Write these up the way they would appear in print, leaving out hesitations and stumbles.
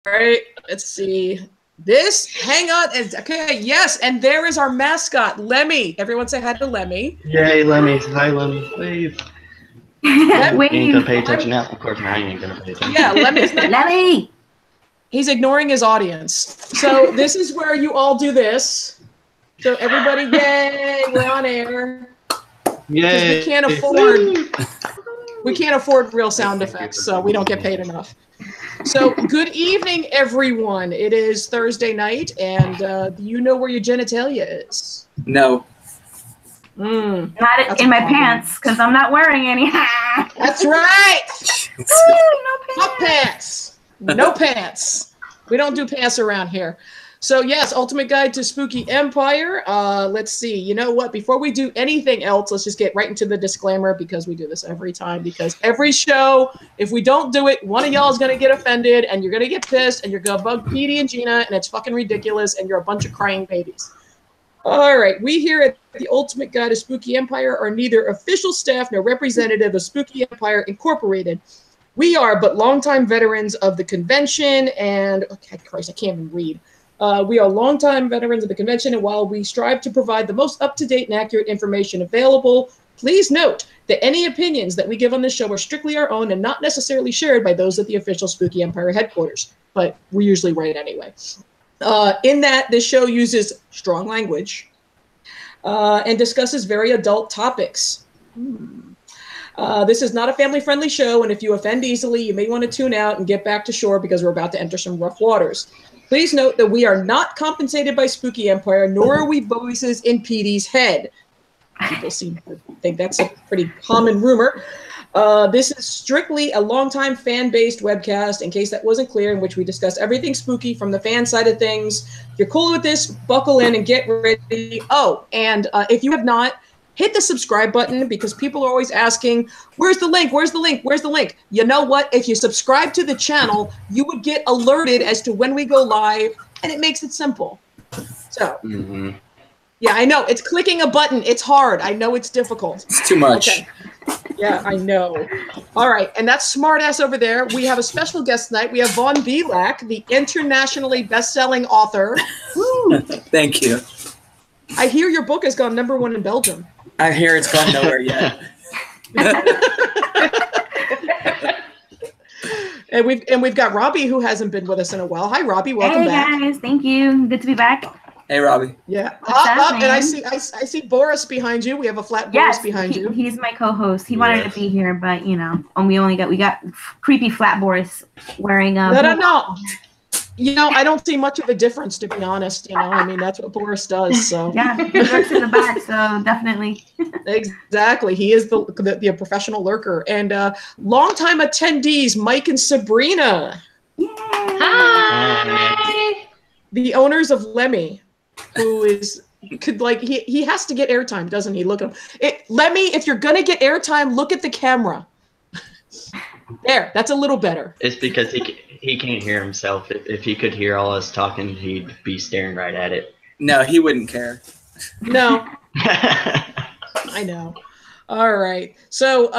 right, let's see. Hang on. Okay, yes, and there is our mascot, Lemmy. Everyone say hi to Lemmy. Yay, Lemmy. Hi, Lemmy. Wave. Wave. You ain't gonna pay attention now. Of course, now you ain't gonna pay attention. Yeah, Lemmy's not. Lemmy! He's ignoring his audience. So this is where you all do this. So everybody, yay, we're on air. Yay. We can't afford real sound effects, so we don't get paid enough. So good evening, everyone. It is Thursday night, and you know where your genitalia is. No. Not in my pants, because I'm not wearing any. That's right. Woo, no pants. No pants. No pants. We don't do pants around here. So yes, Ultimate Guide to Spooky Empire. Let's see. You know what? Before we do anything else, let's just get right into the disclaimer, because we do this every time. Because every show, if we don't do it, one of y'all is going to get offended, and you're going to get pissed, and you're going to bug Petey and Gina, and it's fucking ridiculous, and you're a bunch of crying babies. All right. We here at the Ultimate Guide to Spooky Empire are neither official staff nor representative of Spooky Empire Incorporated. We are but longtime veterans of the convention, and okay, Christ, I can't even read. We are longtime veterans of the convention, and while we strive to provide the most up-to-date and accurate information available, please note that any opinions that we give on this show are strictly our own and not necessarily shared by those at the official Spooky Empire headquarters, but we're usually right anyway. In that, this show uses strong language and discusses very adult topics. This is not a family-friendly show, and if you offend easily, you may want to tune out and get back to shore, because we're about to enter some rough waters. Please note that we are not compensated by Spooky Empire, nor are we voices in Petey's head. People seem to think that's a pretty common rumor. This is strictly a longtime fan-based webcast, in case that wasn't clear, in which we discuss everything spooky from the fan side of things. If you're cool with this, buckle in and get ready. Oh, and if you have not, hit the subscribe button, because people are always asking, where's the link? Where's the link? Where's the link? You know what? If you subscribe to the channel, you would get alerted as to when we go live, and it makes it simple. So, yeah, I know. It's clicking a button. It's hard. I know it's difficult. It's too much. Okay. Yeah, I know. All right, and that's smartass over there. We have a special guest tonight. We have Vaughn Belak, the internationally best-selling author. Woo. Thank you. I hear your book has gone #1 in Belgium. I hear it's gone nowhere yet. And we've got Robby, who hasn't been with us in a while. Hi, Robby. Welcome back. Hey guys, thank you. Good to be back. Hey, Robby. Yeah. What's up, And I man? see Boris behind you. We have a flat Boris behind you. He's my co-host. He wanted to be here, but you know, we got creepy flat Boris wearing No. You know, I don't see much of a difference, to be honest. You know, I mean, that's what Boris does. So yeah, he works in the back, so definitely. Exactly, he is the professional lurker. And longtime attendees, Mike and Sabrina. Yay. Hi. The owners of Lemmy, who he has to get airtime, doesn't he? Look at him. Lemmy, if you're gonna get airtime, look at the camera. There, that's a little better. It's because he can't hear himself. If he could hear all us talking, he'd be staring right at it. No, he wouldn't care. No. I know. All right. So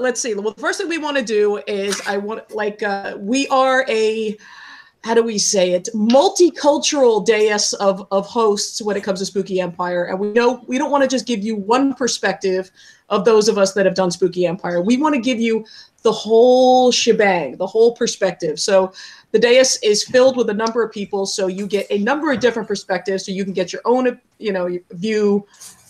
let's see. Well, the first thing we want to do is we are a, how do we say it, multicultural dais of hosts when it comes to Spooky Empire. And we don't want to just give you one perspective of those of us that have done Spooky Empire. We want to give you the whole shebang, the whole perspective. So the dais is filled with a number of people, so you get a number of different perspectives, so you can get your own, view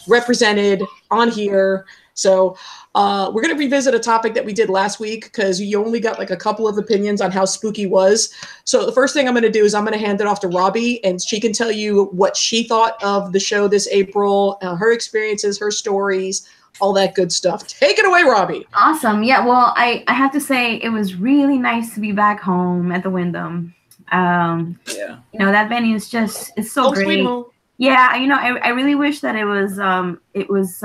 represented on here. So we're going to revisit a topic that we did last week, because you only got like a couple of opinions on how spooky was. So the first thing I'm going to do is I'm going to hand it off to Robby, and she can tell you what she thought of the show this April, her experiences, her stories, all that good stuff. Take it away, Robby. Awesome. Yeah, well, I have to say it was really nice to be back home at the Wyndham. Yeah. You know, that venue is it's so great. Yeah, you know, I really wish that it was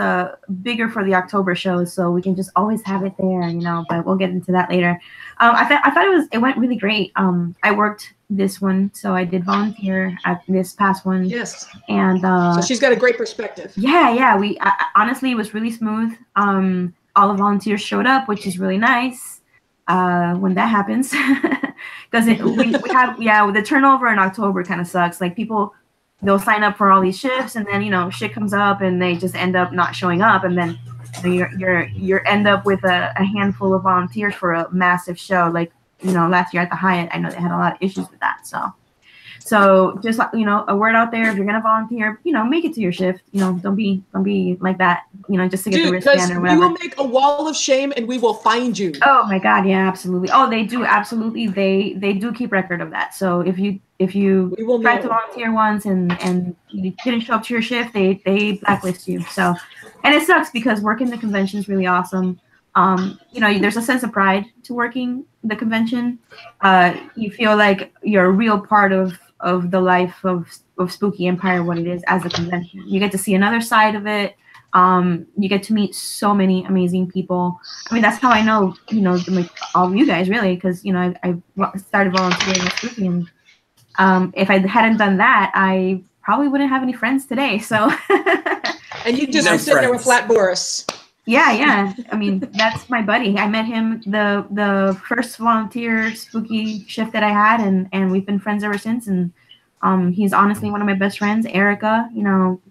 bigger for the October show, so we can just always have it there, you know, but we'll get into that later. I thought it went really great. I worked this one, so I did volunteer at this past one. Yes. And so she's got a great perspective. Yeah. Honestly, it was really smooth. All the volunteers showed up, which is really nice when that happens. because we have the turnover in October kind of sucks. Like people, they'll sign up for all these shifts, and then shit comes up, and they just end up not showing up, and then you're end up with a handful of volunteers for a massive show. Like last year at the Hyatt, I know they had a lot of issues with that. So just a word out there: if you're gonna volunteer, make it to your shift. Don't be like that. Just to get the wristband or whatever. We will make a wall of shame and we will find you. Oh my God, yeah, absolutely. Oh, they do absolutely. They do keep record of that. So if you tried to volunteer once and you didn't show up to your shift, they blacklist you. So, and it sucks because working the convention is really awesome. There's a sense of pride to working the convention. You feel like you're a real part of the life of Spooky Empire, what it is as a convention. You get to see another side of it. You get to meet so many amazing people. I mean, that's how I know, all of you guys really, because, I started volunteering with Spooky, and if I hadn't done that, I probably wouldn't have any friends today. So. And you just sit there with Flat Boris. Yeah. I mean, that's my buddy. I met him the first volunteer Spooky shift that I had, and we've been friends ever since. And he's honestly one of my best friends. Erica,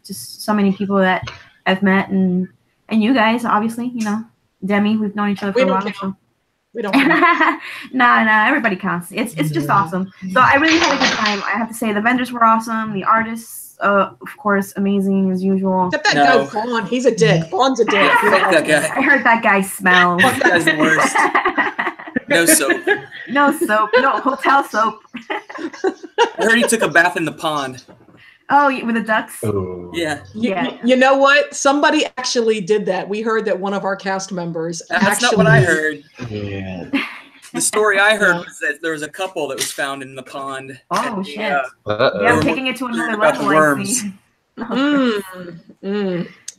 just so many people that I've met, and you guys, obviously, Demi, we've known each other for a while. So. We don't. Nah, everybody counts. It's just awesome. So I really had a good time. I have to say the vendors were awesome. The artists. Of course, amazing as usual. Except that guy Vaughn, he's a dick. Vaughn's a dick. That guy. I heard that guy smell. That guy's the worst. No soap. No soap. No hotel soap. I heard he took a bath in the pond. Oh, with the ducks? Oh. Yeah. You know what? Somebody actually did that. We heard that one of our cast members. That's not what I heard. Yeah. The story I heard was that there was a couple that was found in the pond. Oh, shit. Yeah, I'm taking it to another level. Worms.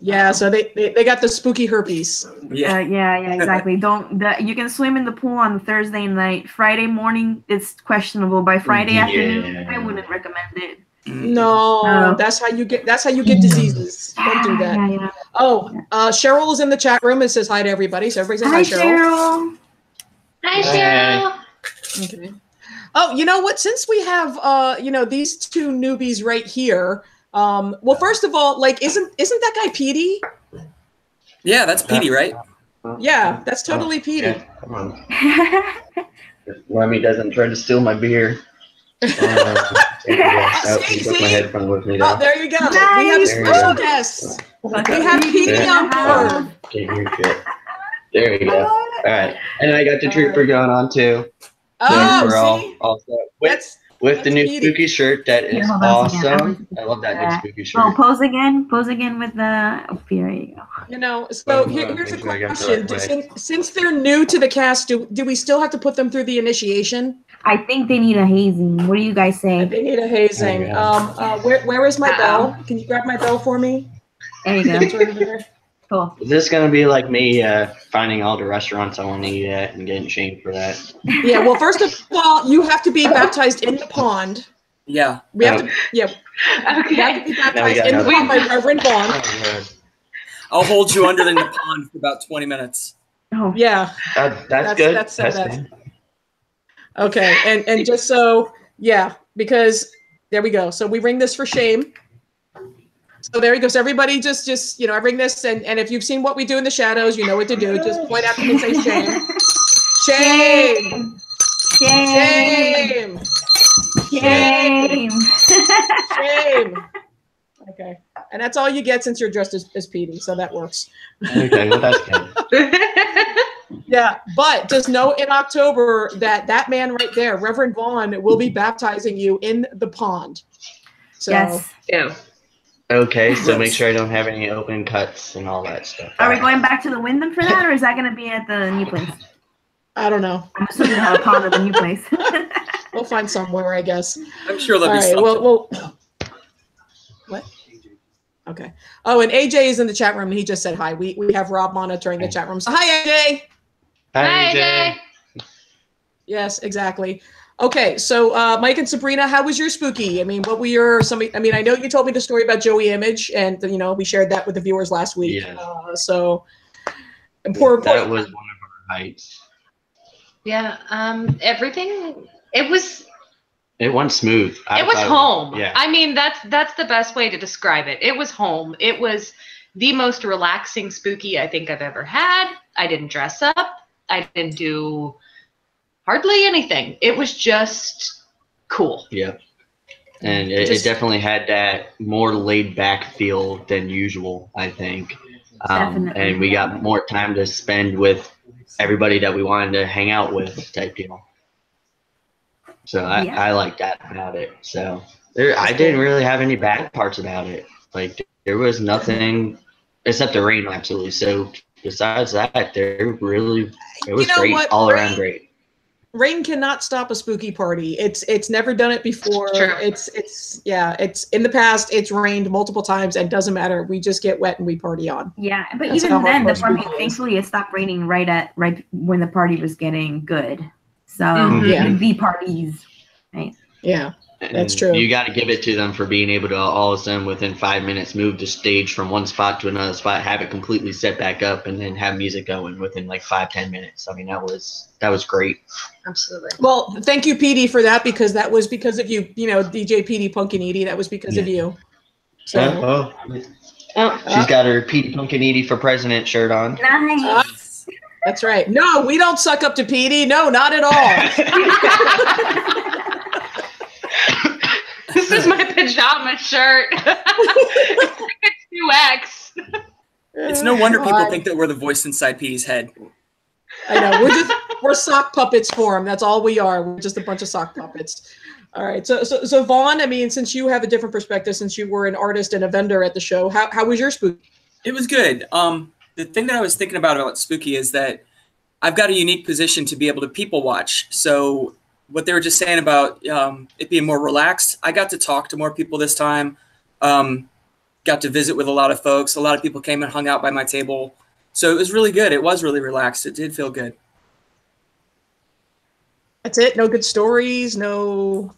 Yeah, so they got the spooky herpes. Yeah, exactly. You can swim in the pool on Thursday night. Friday morning, it's questionable. By Friday afternoon, I wouldn't recommend it. No, that's how you get diseases. Don't do that. Yeah. Oh, Cheryl is in the chat room and says hi to everybody. So everybody say hi, Cheryl. Hi, Cheryl. Okay. Oh, you know what? Since we have these two newbies right here, well, first of all, like, isn't that guy Petey? Yeah, that's Petey, right? Yeah, that's totally Petey. Yeah, come on. Lemmy doesn't try to steal my beer. He took my headphone with me. Oh, there you go. Nice. We have special guests. We have Petey on board. Can't hear shit. There you go. All right, and I got the trooper going on too. Oh, we're all set. With the new spooky shirt, that is awesome. I love that new spooky shirt. Oh, pose again with the. Oh, there you go. So here's a question: since they're new to the cast, do we still have to put them through the initiation? I think they need a hazing. What do you guys say? They need a hazing. Where is my bell? Can you grab my bell for me? There you go. It's right over there. Cool. Is this gonna be like me finding all the restaurants I want to eat at and getting shamed for that? Yeah. Well, first of all, you have to be baptized in the pond. Yeah. We have to. Yeah. Okay. You have to be baptized in the pond by Reverend Vaughn. Oh, I'll hold you under in the pond for about 20 minutes. Oh. Yeah. That's good. That's okay. And just so, yeah, because there we go. So we ring this for shame. So there you go. So everybody just I ring this, and if you've seen what we do in the shadows, you know what to do. Just point out and say shame. Shame. Shame. Shame. Shame. Okay. And that's all you get since you're dressed as Petey, so that works. Okay, well that's good. Yeah, but just know in October that man right there, Reverend Vaughn, will be baptizing you in the pond. So yes. Yeah. Okay, so make sure I don't have any open cuts and all that stuff. Are we going back to the Wyndham for that, or is that going to be at the new place? I don't know. I'm assuming they have a pond at the new place. We'll find somewhere, I guess. I'm sure there'll be something. Well, what? Okay. Oh, and AJ is in the chat room, and he just said hi. We have Rob monitoring the chat room. So hi, AJ. Hi, AJ. Yes, exactly. Okay, so Mike and Sabrina, how was your spooky? I mean, what were your I mean, I know you told me the story about Joey Image, and we shared that with the viewers last week. Yeah. Important. That was one of our heights. Yeah. Everything It went smooth. It was home. Yeah. I mean, that's the best way to describe it. It was home. It was the most relaxing spooky I think I've ever had. I didn't dress up. I didn't do hardly anything. It was just cool. Yep. And it definitely had that more laid back feel than usual, I think. And we got more time to spend with everybody that we wanted to hang out with type deal. So I like that about it. So I didn't really have any bad parts about it. Like there was nothing except the rain, absolutely. So besides that, it was great, all around great. Rain cannot stop a spooky party. It's never done it before. True. It's in the past. It's rained multiple times and doesn't matter. We just get wet and we party on. Yeah, but that's even then, thankfully it stopped raining right when the party was getting good. So the parties, right? Yeah, that's true. You got to give it to them for being able to all of a sudden within 5 minutes move the stage from one spot to another spot, have it completely set back up, and then have music going within like 5-10 minutes. I mean, that was great. Absolutely. Well, thank you, Petey, for that, because that was because of you. You know, DJ Petey Punkaniti. That was because of you. So, she's got her Petey Punkaniti for President shirt on. Nice. That's right. No, we don't suck up to Petey. No, not at all. This is my pajama shirt. It's like a 2X. It's no wonder people think that we're the voice inside Petey's head. I know. We're sock puppets for him. That's all we are. We're just a bunch of sock puppets. All right. So Vaughn, I mean, since you have a different perspective, since you were an artist and a vendor at the show, how was your spooky? It was good. The thing that I was thinking about spooky is that I've got a unique position to be able to people watch. So what they were just saying about it being more relaxed, I got to talk to more people this time. Got to visit with a lot of folks. A lot of people came and hung out by my table. So it was really good. It was really relaxed. It did feel good. That's it? No good stories? No?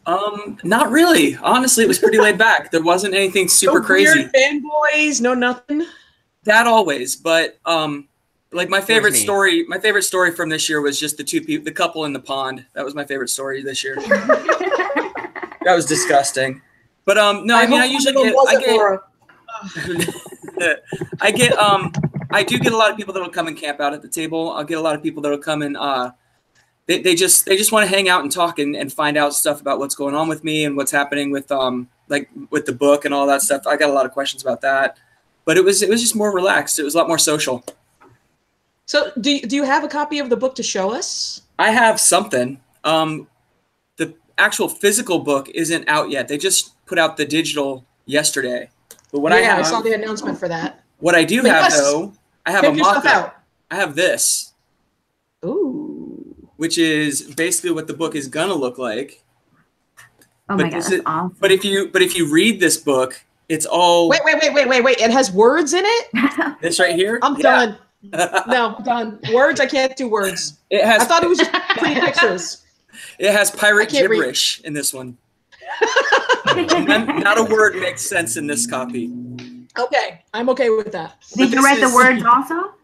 Not really. Honestly, it was pretty laid back. There wasn't anything super crazy. Weird fanboys? No nothing? That always. But like my favorite story from this year was just the couple in the pond. That was my favorite story this year. That was disgusting. But no, I mean I usually I do get a lot of people that will come and camp out at the table. I'll get a lot of people that will come and they just want to hang out and talk and find out stuff about what's going on with me and what's happening with like with the book and all that stuff. I got a lot of questions about that. But it was just more relaxed. It was a lot more social. So do you have a copy of the book to show us? I have something. The actual physical book isn't out yet. They just put out the digital yesterday. But what I saw the announcement for that. What I do have though, I have a mock-up. I have this. Ooh. Which is basically what the book is gonna look like. Oh my god, that's awesome. But if you read this book, it's all Wait. It has words in it? This right here? I'm done. No, done. Words, I can't do words. I thought it was just pretty pictures. It has pirate gibberish in this one. Not a word makes sense in this copy. Okay, I'm okay with that. Did you write the words also?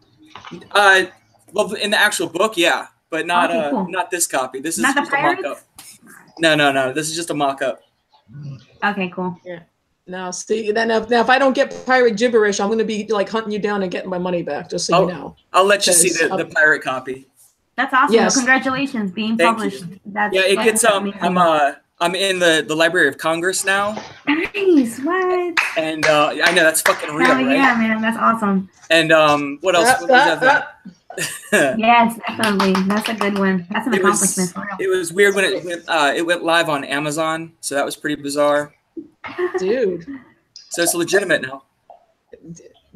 Well, in the actual book, yeah, but not not this copy. This is just a mock-up. No. This is just a mock-up. Okay, cool. Yeah. Now, see, now if I don't get pirate gibberish, I'm going to be like hunting you down and getting my money back. Just so you know. I'll let you see the pirate copy. That's awesome. Yes. Well, congratulations, being published. That's it gets I'm in the Library of Congress now. Nice. What? And I know that's fucking real, right? Yeah, man, that's awesome. And what else? Yes, definitely. That's a good one. That's an accomplishment. It was weird when it went live on Amazon, so that was pretty bizarre. Dude. So it's legitimate now.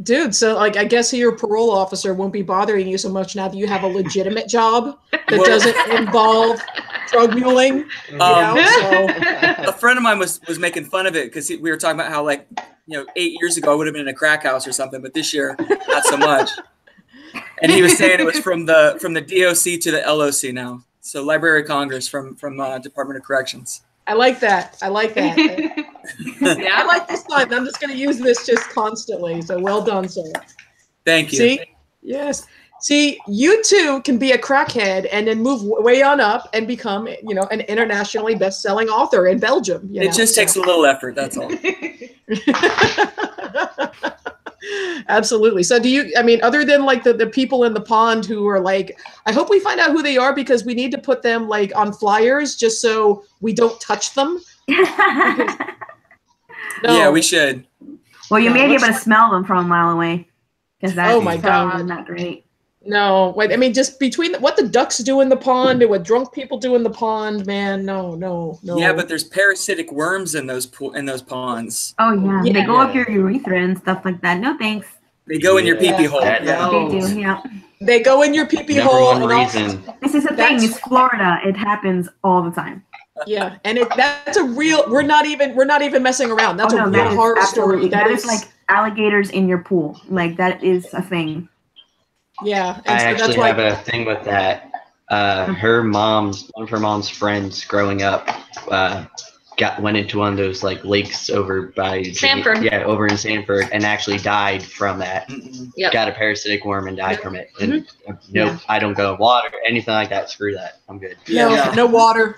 Dude, so like I guess your parole officer won't be bothering you so much now that you have a legitimate job that doesn't involve drug muling. A friend of mine was making fun of it because we were talking about how 8 years ago I would have been in a crack house or something, but this year not so much. And he was saying it was from the DOC to the LOC now. So Library of Congress from Department of Corrections. I like that. Yeah, I like this line. I'm just going to use this just constantly. So well done, sir. Thank you. See? Yes. See, you too can be a crackhead and then move way on up and become, an internationally best-selling author in Belgium. It just takes a little effort. That's all. Absolutely. So other than like the people in the pond who are like, I hope we find out who they are because we need to put them like on flyers just so we don't touch them. Yeah, we should. Well, you may be able to smell them from a mile away because that's my God, not great. No, wait, just between what the ducks do in the pond and what drunk people do in the pond, man, no. Yeah, but there's parasitic worms in those ponds. Oh, yeah. They go up your urethra and stuff like that. No, thanks. They go in your pee-pee hole. They do, yeah. They go in your pee-pee hole. This is the thing. It's Florida. It happens all the time. Yeah, and that's a real. We're not even messing around. That's a real horror story. That is like alligators in your pool. Like that is a thing. Yeah, I actually have a thing with that. One of her mom's friends growing up went into one of those like lakes over by Sanford. Yeah, over in Sanford, and actually died from that. Yep. Got a parasitic worm and died from it. And nope, I don't go in water, anything like that. Screw that. I'm good. No water.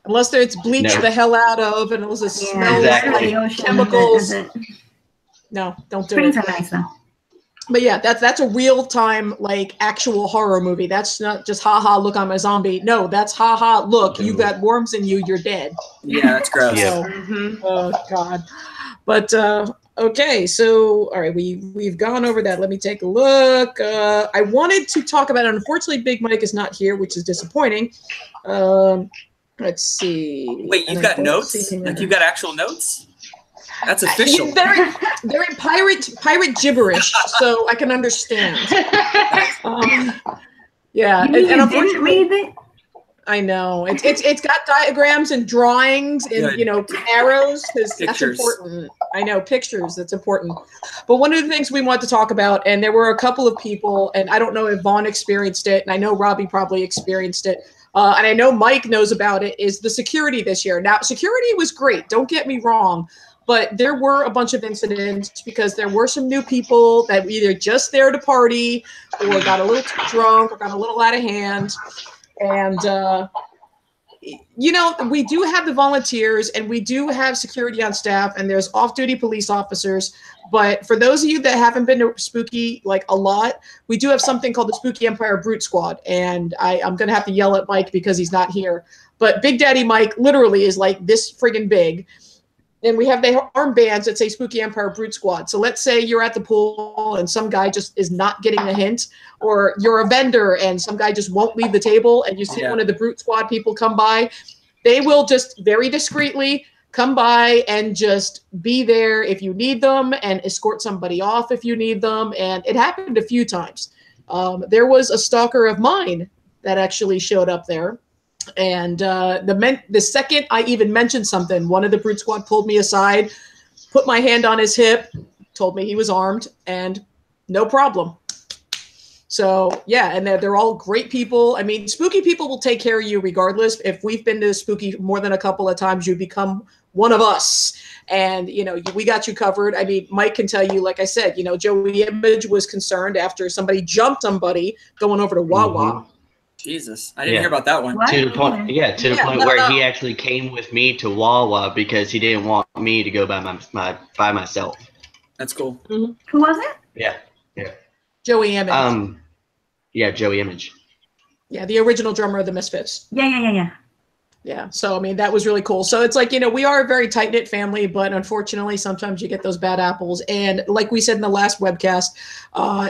Unless it's bleached the hell out of and it was a smell like chemicals. No, don't do it. Springs are nice though. But yeah, that's a real time like actual horror movie. That's not just haha, look, I'm a zombie. No, that's haha, look, you've got worms in you, you're dead. Yeah, that's gross. So, oh God. But okay, so all right, we've gone over that. Let me take a look. I wanted to talk about it. Unfortunately, Big Mike is not here, which is disappointing. Let's see. Wait, you've got notes? Like you've got actual notes? That's official. They're in pirate gibberish, so I can understand. Yeah, and unfortunately, read it. I know it's got diagrams and drawings and arrows because that's important. I know pictures. That's important. But one of the things we want to talk about, and there were a couple of people, and I don't know if Vaughn experienced it, and I know Robby probably experienced it. And I know Mike knows about it, is the security this year. Now, security was great. Don't get me wrong. But there were a bunch of incidents because there were some new people that were either just there to party or got a little too drunk or got a little out of hand. And, we do have the volunteers and we do have security on staff and there's off-duty police officers. But for those of you that haven't been to Spooky like a lot, we do have something called the Spooky Empire Brute Squad. And I'm going to have to yell at Mike because he's not here. But Big Daddy Mike literally is like this friggin' big. And we have the armbands that say Spooky Empire Brute Squad. So let's say you're at the pool and some guy just is not getting a hint, or you're a vendor and some guy just won't leave the table and you see one of the Brute Squad people come by. They will just very discreetly come by and just be there if you need them and escort somebody off if you need them. And it happened a few times. There was a stalker of mine that actually showed up there. And the second I even mentioned something, one of the Brute Squad pulled me aside, put my hand on his hip, told me he was armed, and no problem. So, yeah, and they're all great people. I mean, Spooky people will take care of you regardless. If we've been to Spooky more than a couple of times, you become one of us. And, we got you covered. I mean, Mike can tell you, like I said, Joey Image was concerned after somebody jumped somebody going over to Wawa. Jesus, I didn't hear about that one. What? To the point where he actually came with me to Wawa because he didn't want me to go by myself. That's cool. Mm-hmm. Who was it? Yeah. Joey Image. Joey Image. Yeah, the original drummer of the Misfits. Yeah. So, I mean, that was really cool. So it's like, we are a very tight-knit family, but unfortunately, sometimes you get those bad apples. And like we said in the last webcast,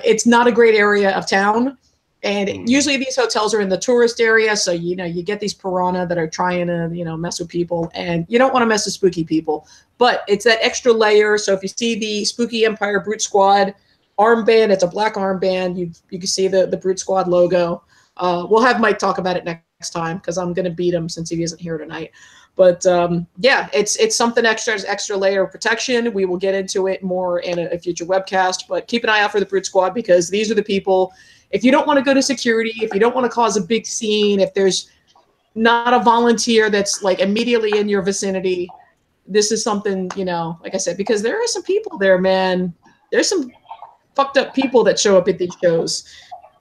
it's not a great area of town. And usually these hotels are in the tourist area. So, you get these piranha that are trying to, mess with people. And you don't want to mess with spooky people. But it's that extra layer. So if you see the Spooky Empire Brute Squad armband, it's a black armband. You can see the Brute Squad logo. We'll have Mike talk about it next time because I'm going to beat him since he isn't here tonight. But it's something extra layer of protection. We will get into it more in a future webcast. But keep an eye out for the Brute Squad because these are the people. If you don't want to go to security, if you don't want to cause a big scene, if there's not a volunteer that's like immediately in your vicinity, this is something, like I said, because there are some people there, man. There's some fucked up people that show up at these shows.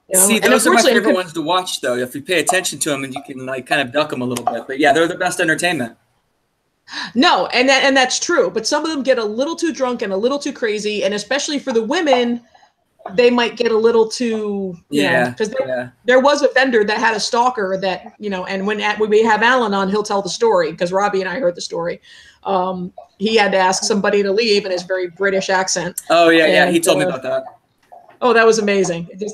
You know? See, And those are my unfortunately, favorite ones to watch, though. If you pay attention to them and you can like kind of duck them a little bit. But yeah, they're the best entertainment. No, and that's true. But some of them get a little too drunk and a little too crazy, and especially for the women, they might get a little too, you know, because there was a vendor that had a stalker that, you know, and when we have Alan on, he'll tell the story because Robby and I heard the story. He had to ask somebody to leave in his very British accent. Oh yeah, he told me about that. Oh, that was amazing. This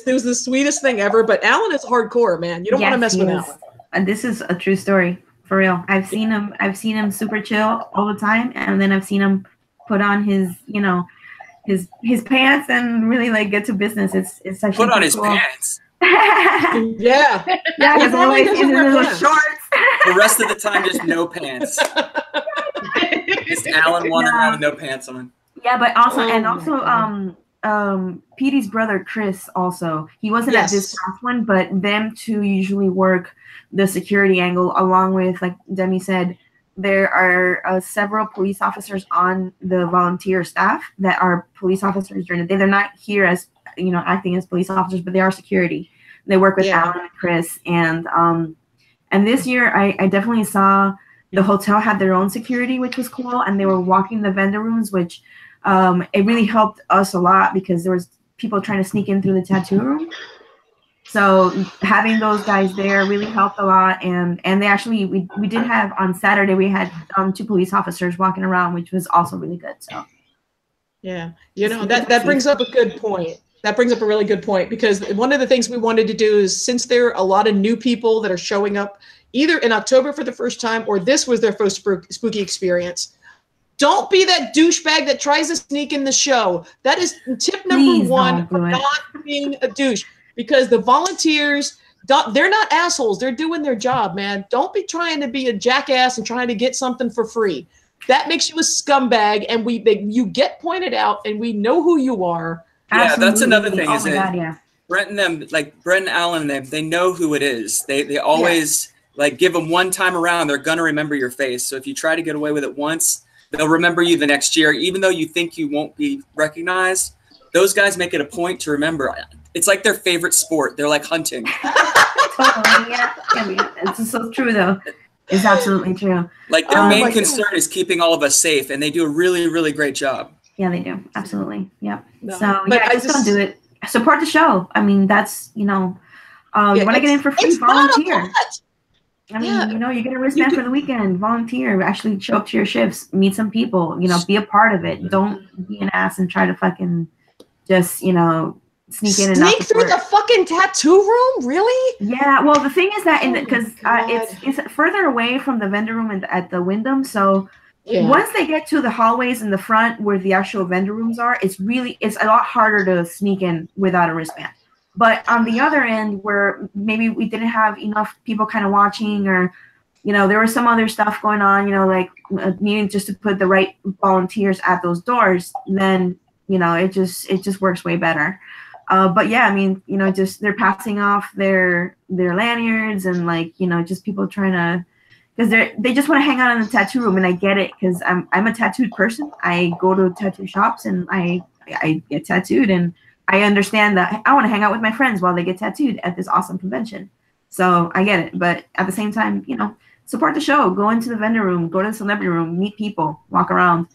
was the sweetest thing ever. But Alan is hardcore, man. You don't want to mess with Alan. And this is a true story. For real, I've seen him super chill all the time, and then I've seen him put on his, you know, his pants and really like get to business. It's actually put on his cool. pants. Yeah, because always in his little shorts. The rest of the time, just no pants. Just Alan wandering around with no pants on. Yeah, but also Petey's brother Chris also. He wasn't at this last one, but them two usually work the security angle along with, like Demi said, there are several police officers on the volunteer staff that are police officers during the day. They're not here as, you know, acting as police officers, but they are security. They work with Alan and Chris, and this year I definitely saw the hotel had their own security, which was cool, and they were walking the vendor rooms, which it really helped us a lot because there was people trying to sneak in through the tattoo room. So having those guys there really helped a lot, and they actually we did have on Saturday we had 2 police officers walking around, which was also really good. So yeah, you know, that brings up a good point. That brings up a really good point, because one of the things we wanted to do is, since there are a lot of new people that are showing up either in October for the first time or this was their first spooky experience, don't be that douchebag that tries to sneak in the show. That is tip number 1 for not being a douche, because the volunteers, they're not assholes. They're doing their job, man. Don't be trying to be a jackass and trying to get something for free. That makes you a scumbag, and you get pointed out, and we know who you are. Yeah, absolutely. That's another thing. Is Brent and them, like Brent and Alan and them, they know who it is. They always like give them one time around. They're gonna remember your face. So if you try to get away with it once, they'll remember you the next year, even though you think you won't be recognized. Those guys make it a point to remember. It's like their favorite sport. They're like hunting. Totally, yeah. I mean, it's so true, though. It's absolutely true. Like their main concern is keeping all of us safe, and they do a really, really great job. Yeah, they do. Absolutely. Yep. No, so yeah, just don't do it. Support the show. I mean, that's, you know, you want to get in for free, volunteer. I mean, you know, you get a wristband for the weekend, volunteer, actually show up to your shifts, meet some people, you know, be a part of it. Don't be an ass and try to fucking just, you know, sneak in and sneak through the fucking tattoo room, really? Yeah. Well, the thing is that because it's further away from the vendor room and at the Wyndham, so once they get to the hallways in the front where the actual vendor rooms are, it's a lot harder to sneak in without a wristband. But on the other end, where maybe we didn't have enough people kind of watching, or, you know, there was some other stuff going on, you know, like needing just to put the right volunteers at those doors, then, you know, it just works way better. But yeah, I mean, you know, just they're passing off their lanyards and, like, you know, just people trying to, because they just want to hang out in the tattoo room, and I get it, because I'm a tattooed person. I go to tattoo shops and I get tattooed, and I understand that I want to hang out with my friends while they get tattooed at this awesome convention. So I get it, but at the same time, you know, support the show. Go into the vendor room, go to the celebrity room, meet people, walk around,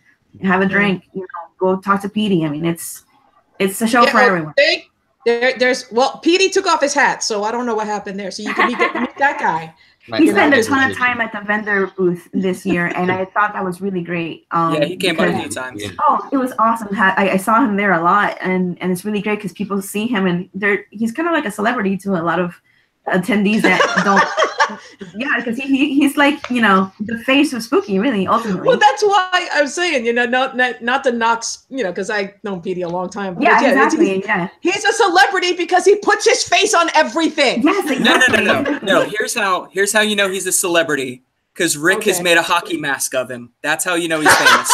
have a drink. You know, go talk to Petey. I mean, it's a show for everyone. Petey took off his hat, so I don't know what happened there. So you can meet that guy. He spent a ton of time at the vendor booth this year, and I thought that was really great. Yeah, he came by a few times. Oh, it was awesome. I saw him there a lot, and it's really great because people see him, and he's kind of like a celebrity to a lot of attendees that don't. Yeah, because he's like, you know, the face of spooky, really, ultimately. Well, that's why I'm saying, you know, not to knock, you know, because I've known Petey a long time. Yeah, exactly. He's a celebrity because he puts his face on everything. Yes, exactly. No. Here's how you know he's a celebrity, because Rick has made a hockey mask of him. That's how you know he's famous.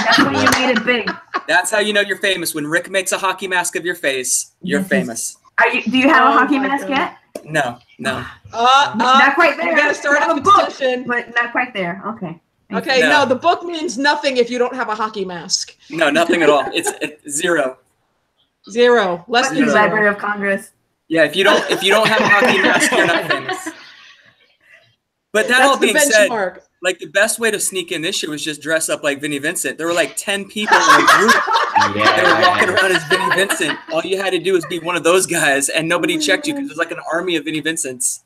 That's when you made it big. That's how you know you're famous. When Rick makes a hockey mask of your face, you're famous. Do you have a hockey mask yet? No. Not quite there. You gotta start a book, but not quite there. Okay. Okay. No, the book means nothing if you don't have a hockey mask. No, nothing at all. It's 0. 0. Less than 0. Library of Congress. Yeah, if you don't have a hockey mask, you're not famous. But that all being said, like the best way to sneak in this year was just dress up like Vinnie Vincent. There were like 10 people in a group. Yeah. They were walking around as Vinnie Vincent. All you had to do was be one of those guys, and nobody checked you because there's like an army of Vinnie Vincents.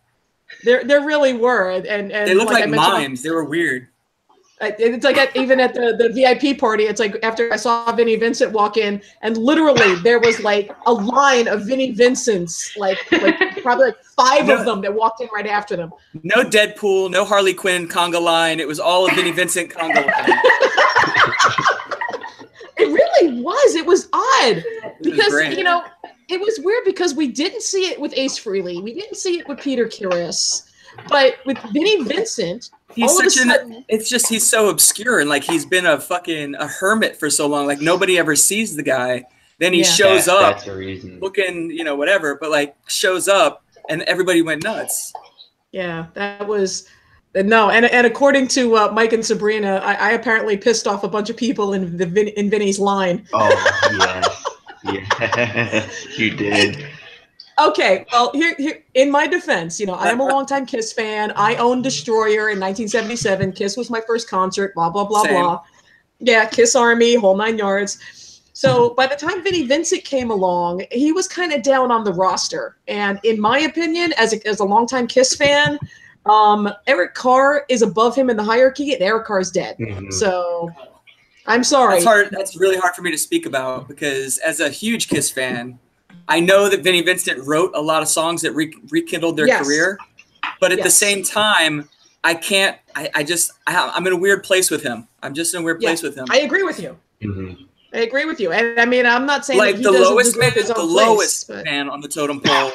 There really were, and they looked like mimes. They were weird. It's like even at the VIP party, it's like after I saw Vinnie Vincent walk in, and literally there was like a line of Vinnie Vincents, like probably like 5 of them that walked in right after them. No Deadpool, no Harley Quinn conga line. It was all a Vinnie Vincent conga line. It really was. It was odd because it was weird because we didn't see it with Ace Frehley, we didn't see it with Peter Chris, but with Vinnie Vincent. He's so obscure, and like he's been a hermit for so long. Like nobody ever sees the guy. Then he shows up, that's a reason. Looking, whatever, but like shows up, and everybody went nuts. Yeah, that was no, and according to Mike and Sabrina, I apparently pissed off a bunch of people in Vinny's line. Oh yes, you did. Okay, well, here in my defense, I am a longtime Kiss fan. I owned Destroyer in 1977. Kiss was my first concert, blah, blah, blah, blah. Yeah, Kiss Army, whole 9 yards. So by the time Vinnie Vincent came along, he was kind of down on the roster. And in my opinion, as a longtime Kiss fan, Eric Carr is above him in the hierarchy, and Eric Carr's dead. Mm-hmm. So I'm sorry. That's really hard for me to speak about because as a huge Kiss fan, I know that Vinnie Vincent wrote a lot of songs that rekindled their career, but at the same time, I'm in a weird place with him. I'm just in a weird place with him. I agree with you. Mm-hmm. I agree with you. And I mean, I'm not saying like that he the lowest man, his own the place, lowest man on the totem pole.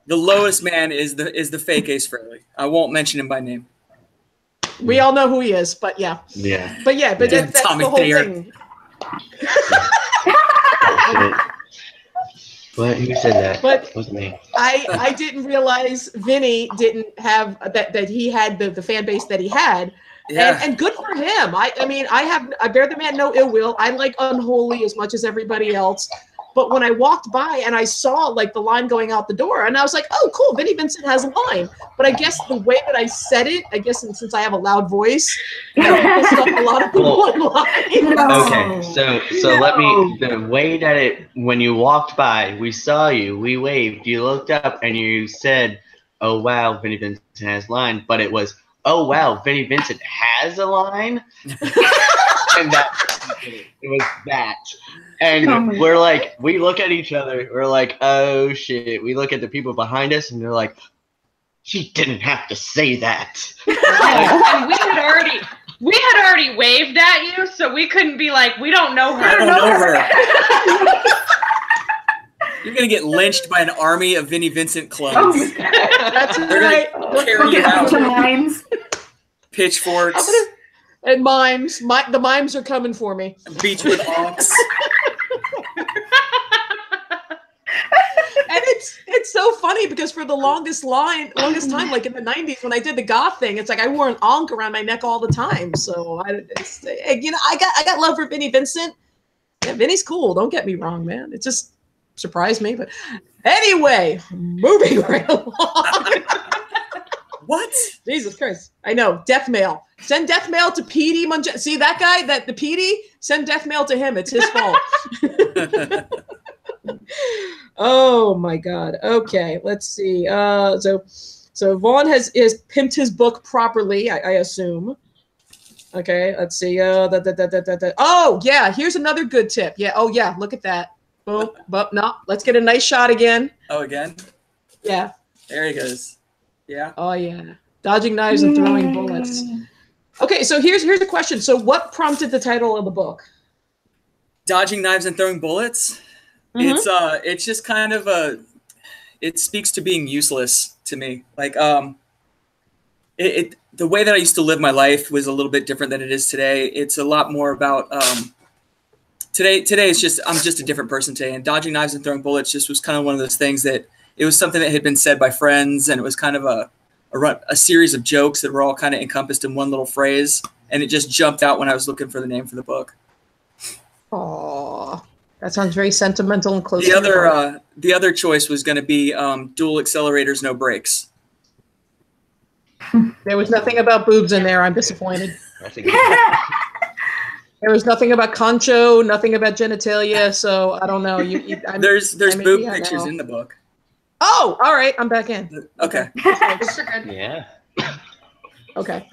The lowest man is the fake Ace Frehley. I won't mention him by name. We all know who he is, but yeah. Yeah. But that's Tommy the whole Thayer. thing. What? Who said that? But it was me. I didn't realize Vinny didn't have that he had the fan base that he had. Yeah. And good for him. I mean, I bear the man no ill will. I like Unholy as much as everybody else. But when I walked by and I saw like the line going out the door, and I was like, oh, cool, Vinnie Vincent has a line. But I guess the way that I said it, I guess since I have a loud voice, pissed off a lot of people online. Okay, so let me, the way that when you walked by, we saw you, we waved, you looked up and you said, oh, wow, Vinnie Vincent has a line. But it was, oh, wow, Vinnie Vincent has a line? And it was that. And we're like, we look at each other, we're like, oh shit. We look at the people behind us and they're like, she didn't have to say that. And we had already waved at you, so we couldn't be like, we don't know her. I don't know her. You're gonna get lynched by an army of Vinnie Vincent clones. That's They're right. gonna carry you out. Pitchforks. And mimes. The mimes are coming for me. Beachwood Onks. And it's so funny because for the longest time, like in the 90s when I did the goth thing, it's like I wore an onk around my neck all the time. So I got love for Vinnie Vincent. Yeah, Vinny's cool. Don't get me wrong, man. It just surprised me. But anyway, moving right along. What? Jesus Christ. I know. Death mail. Send death mail to Petey Munge. See that guy? The Petey? Send death mail to him. It's his fault. Oh my God. Okay. Let's see. So Vaughn has pimped his book properly, I assume. Okay. Let's see. Oh yeah. Here's another good tip. Yeah. Oh yeah. Look at that. Boom. But no. Let's get a nice shot again. Oh, again? Yeah. There he goes. Yeah. Oh yeah. Dodging knives and throwing bullets. Okay, so here's a question. So what prompted the title of the book? Dodging knives and throwing bullets? Mm-hmm. It's just kind of it speaks to being useless to me. Like the way that I used to live my life was a little bit different than it is today. It's a lot more about today it's just I'm just a different person today, and dodging knives and throwing bullets just was kind of one of those things that it was something that had been said by friends, and it was kind of a series of jokes that were all kind of encompassed in one little phrase, and it just jumped out when I was looking for the name for the book. Aww. That sounds very sentimental and close. The other choice was going to be dual accelerators, no brakes. There was nothing about boobs in there. I'm disappointed. There was nothing about concho, nothing about genitalia. So I don't know. There's boob pictures in the book. Oh, all right. I'm back in. Okay. Yeah. Okay.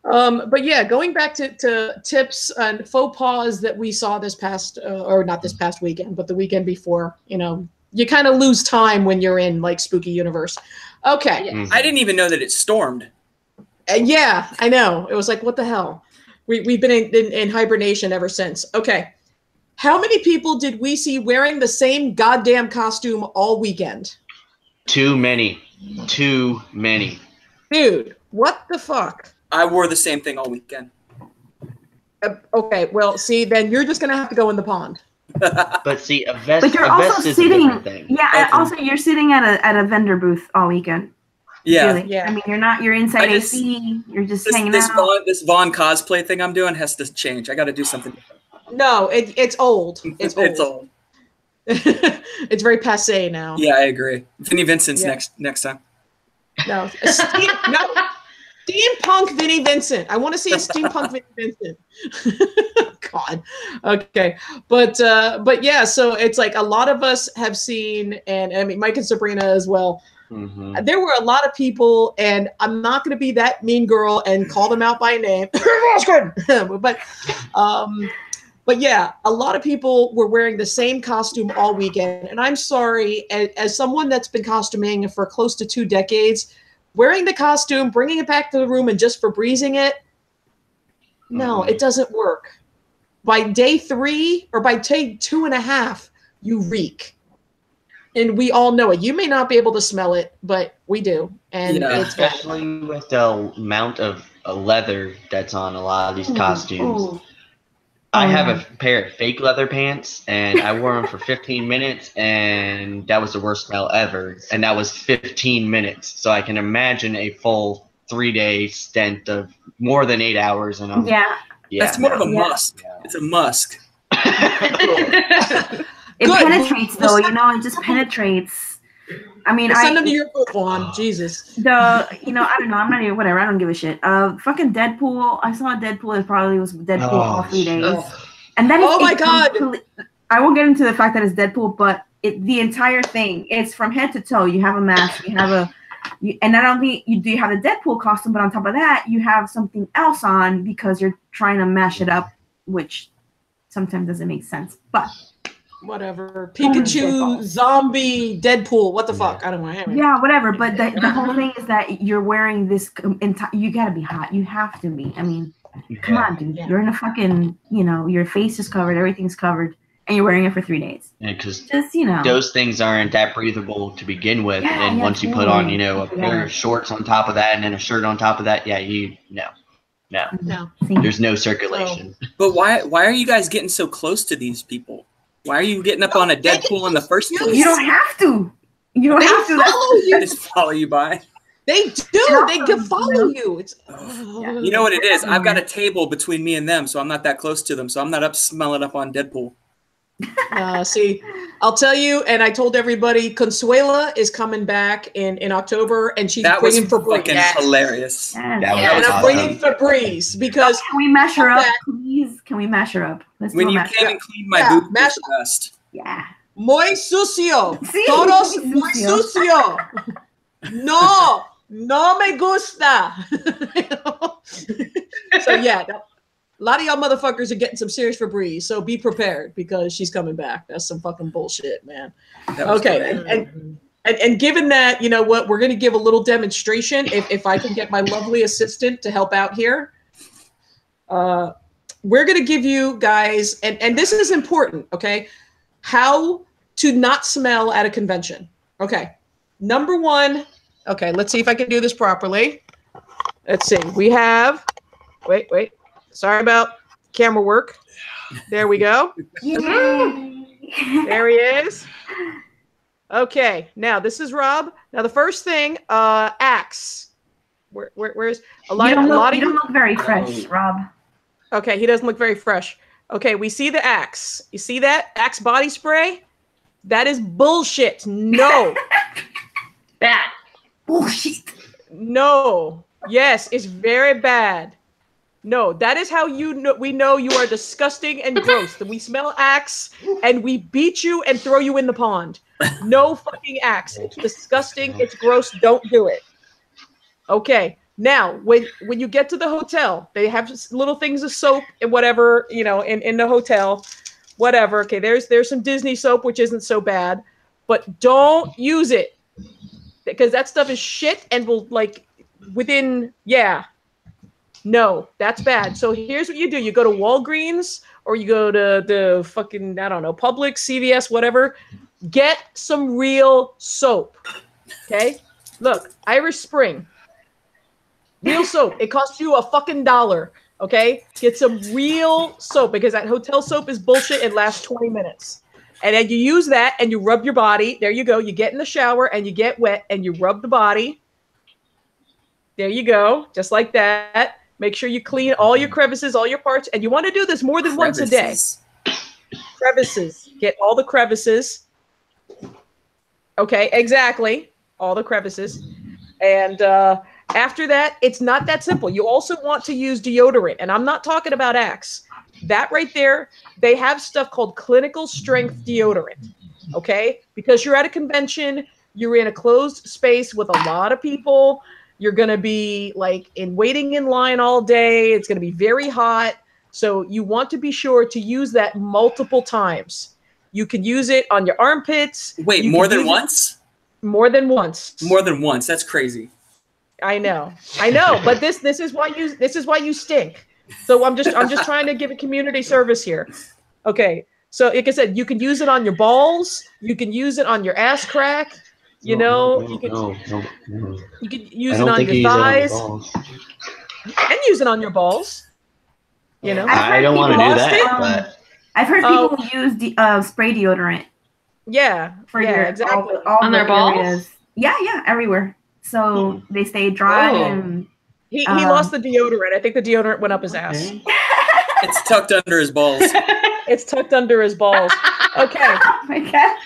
But yeah, going back to tips and faux pas that we saw this past, or not this past weekend, but the weekend before, you kind of lose time when you're in like spooky universe. Okay. I didn't even know that it stormed. Yeah, I know. It was like, what the hell? We've been in hibernation ever since. Okay. How many people did we see wearing the same goddamn costume all weekend? Too many. Too many. Dude, what the fuck? I wore the same thing all weekend. Okay, well, see, then you're just going to have to go in the pond. But see, a vest, but you're a also vest is sitting, a different thing. Yeah, and also you're sitting at a vendor booth all weekend. Yeah. Really. Yeah. I mean, you're inside AC, you're just hanging out. This Vaughn cosplay thing I'm doing has to change. I got to do something different. No, it's old. It's old. It's old. It's very passé now. Yeah, I agree. Vinnie Vincent's next time. No, steampunk Vinnie Vincent. I want to see a steampunk Vinnie Vincent. God. Okay. But yeah, so it's like a lot of us have seen, and I mean Mike and Sabrina as well. Mm-hmm. There were a lot of people, and I'm not going to be that mean girl and call them out by name. But yeah, a lot of people were wearing the same costume all weekend. And I'm sorry, as someone that's been costuming for close to 2 decades, wearing the costume, bringing it back to the room and just Febrezing it, no, it doesn't work. By day 3 or by day 2.5, you reek. And we all know it. You may not be able to smell it, but we do. And especially with the amount of leather that's on a lot of these costumes. Ooh. I have a pair of fake leather pants, and I wore them for 15 minutes, and that was the worst smell ever. And that was 15 minutes. So I can imagine a full 3-day stint of more than 8 hours. And that's more of a musk. Yeah. It's a musk. It penetrates, though. It just penetrates. I mean, send them to your book, Juan. Jesus. I don't know. I'm not even, whatever. I don't give a shit. Fucking Deadpool. I saw Deadpool. It probably was Deadpool all 3 days. And that is my God. I won't get into the fact that it's Deadpool, but the entire thing, it's from head to toe. You have a mask. You have and not only do you have the Deadpool costume, but on top of that, you have something else on because you're trying to mash it up, which sometimes doesn't make sense. But whatever. Pikachu, zombie, Deadpool. What the fuck? I don't know. Yeah, whatever. But the whole thing is that you're wearing this. You gotta be hot. You have to be. I mean, come on, dude. Yeah. You're in a fucking. Your face is covered. Everything's covered, and you're wearing it for 3 days. Yeah, because those things aren't that breathable to begin with, and then once you put on, a pair of shorts on top of that, and then a shirt on top of that, no. There's no circulation. But why are you guys getting so close to these people? Why are you getting up on a Deadpool in the first place? You don't have to. You don't have to. Follow you. They just follow you by. They do. They can follow you. It's. You know what it is? I've got a table between me and them, so I'm not that close to them. So I'm not smelling up on Deadpool. See, I'll tell you, and I told everybody, Consuela is coming back in October, and she's bringing Febreze. Fucking hilarious. Yes. And I'm bringing Febreze because. Can we mash her up, please? Can we mash her up? When you came and cleaned my boots, mash the best. Yeah. Muy sucio. Todos muy sucio. No me gusta. So yeah. A lot of y'all motherfuckers are getting some serious Febreze, so be prepared because she's coming back. That's some fucking bullshit, man. Okay, and given that, you know what, we're going to give a little demonstration. If I can get my lovely assistant to help out here, we're going to give you guys, and this is important, okay, how to not smell at a convention. Okay, number one, okay, let's see if I can do this properly. Let's see, we have, wait. Sorry about camera work. There we go. There he is. Okay, now this is Rob. Now the first thing, Axe. Where's a lot? You don't look very fresh, Rob. Okay, he doesn't look very fresh. Okay, we see the Axe. You see that? Axe body spray? That is bullshit. No. Bad. Bullshit. No. Yes, it's very bad. No, that is how we know you are disgusting and gross. That we smell Axe and we beat you and throw you in the pond. No fucking Axe. It's disgusting. It's gross. Don't do it. Okay. Now, when you get to the hotel, they have little things of soap and whatever, in the hotel, whatever. Okay, there's some Disney soap, which isn't so bad, but don't use it because that stuff is shit and will no, that's bad. So here's what you do. You go to Walgreens or you go to the fucking, I don't know, Publix, CVS, whatever. Get some real soap. Okay? Look, Irish Spring. Real soap. It costs you a fucking $1. Okay? Get some real soap because that hotel soap is bullshit. It lasts 20 minutes. And then you use that and you rub your body. There you go. You get in the shower and you get wet and you rub the body. There you go. Just like that. Make sure you clean all your crevices, all your parts. And you want to do this more than once a day. Crevices. Get all the crevices. Okay, exactly. All the crevices. And after that, it's not that simple. You also want to use deodorant. And I'm not talking about Axe. That right there, they have stuff called clinical strength deodorant. Okay? Because you're at a convention, you're in a closed space with a lot of people. You're going to be waiting in line all day. It's going to be very hot. So you want to be sure to use that multiple times. You can use it on your armpits. Wait, more than once? More than once. More than once. That's crazy. I know. But this is why you stink. So I'm just trying to give a community service here. Okay. So like I said, you can use it on your balls. You can use it on your ass crack. You can use it on your thighs. You can use it on your balls. I don't want to do that. But I've heard people use spray deodorant. Yeah. Exactly. All on their balls. Areas. Yeah, everywhere. So they stay dry and. He lost the deodorant. I think the deodorant went up his ass. It's tucked under his balls. It's tucked under his balls. Okay. Oh my God.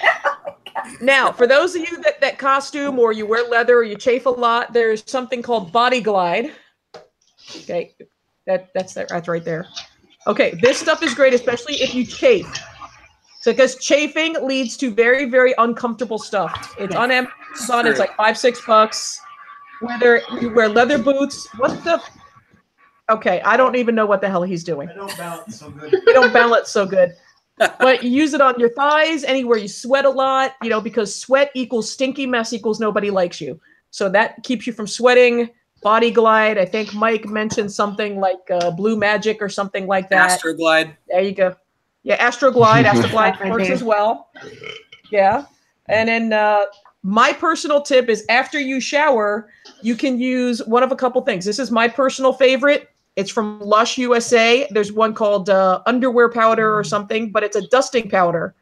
Now, for those of you that costume or you wear leather or you chafe a lot, there's something called Body Glide. Okay, that's right there. Okay, this stuff is great, especially if you chafe. So, because chafing leads to very, very uncomfortable stuff. It's on Amazon. It's like $5-6. Whether you wear leather boots, what the? Okay, I don't even know what the hell he's doing. I don't balance so good. You don't balance so good. But you use it on your thighs, anywhere you sweat a lot, because sweat equals stinky mess equals nobody likes you. So that keeps you from sweating. Body Glide. I think Mike mentioned something like Blue Magic or something like that. Astroglide. There you go. Yeah, Astroglide. Astroglide works as well. Yeah. And then my personal tip is after you shower, you can use one of a couple things. This is my personal favorite. It's from Lush USA. There's one called underwear powder or something, but it's a dusting powder.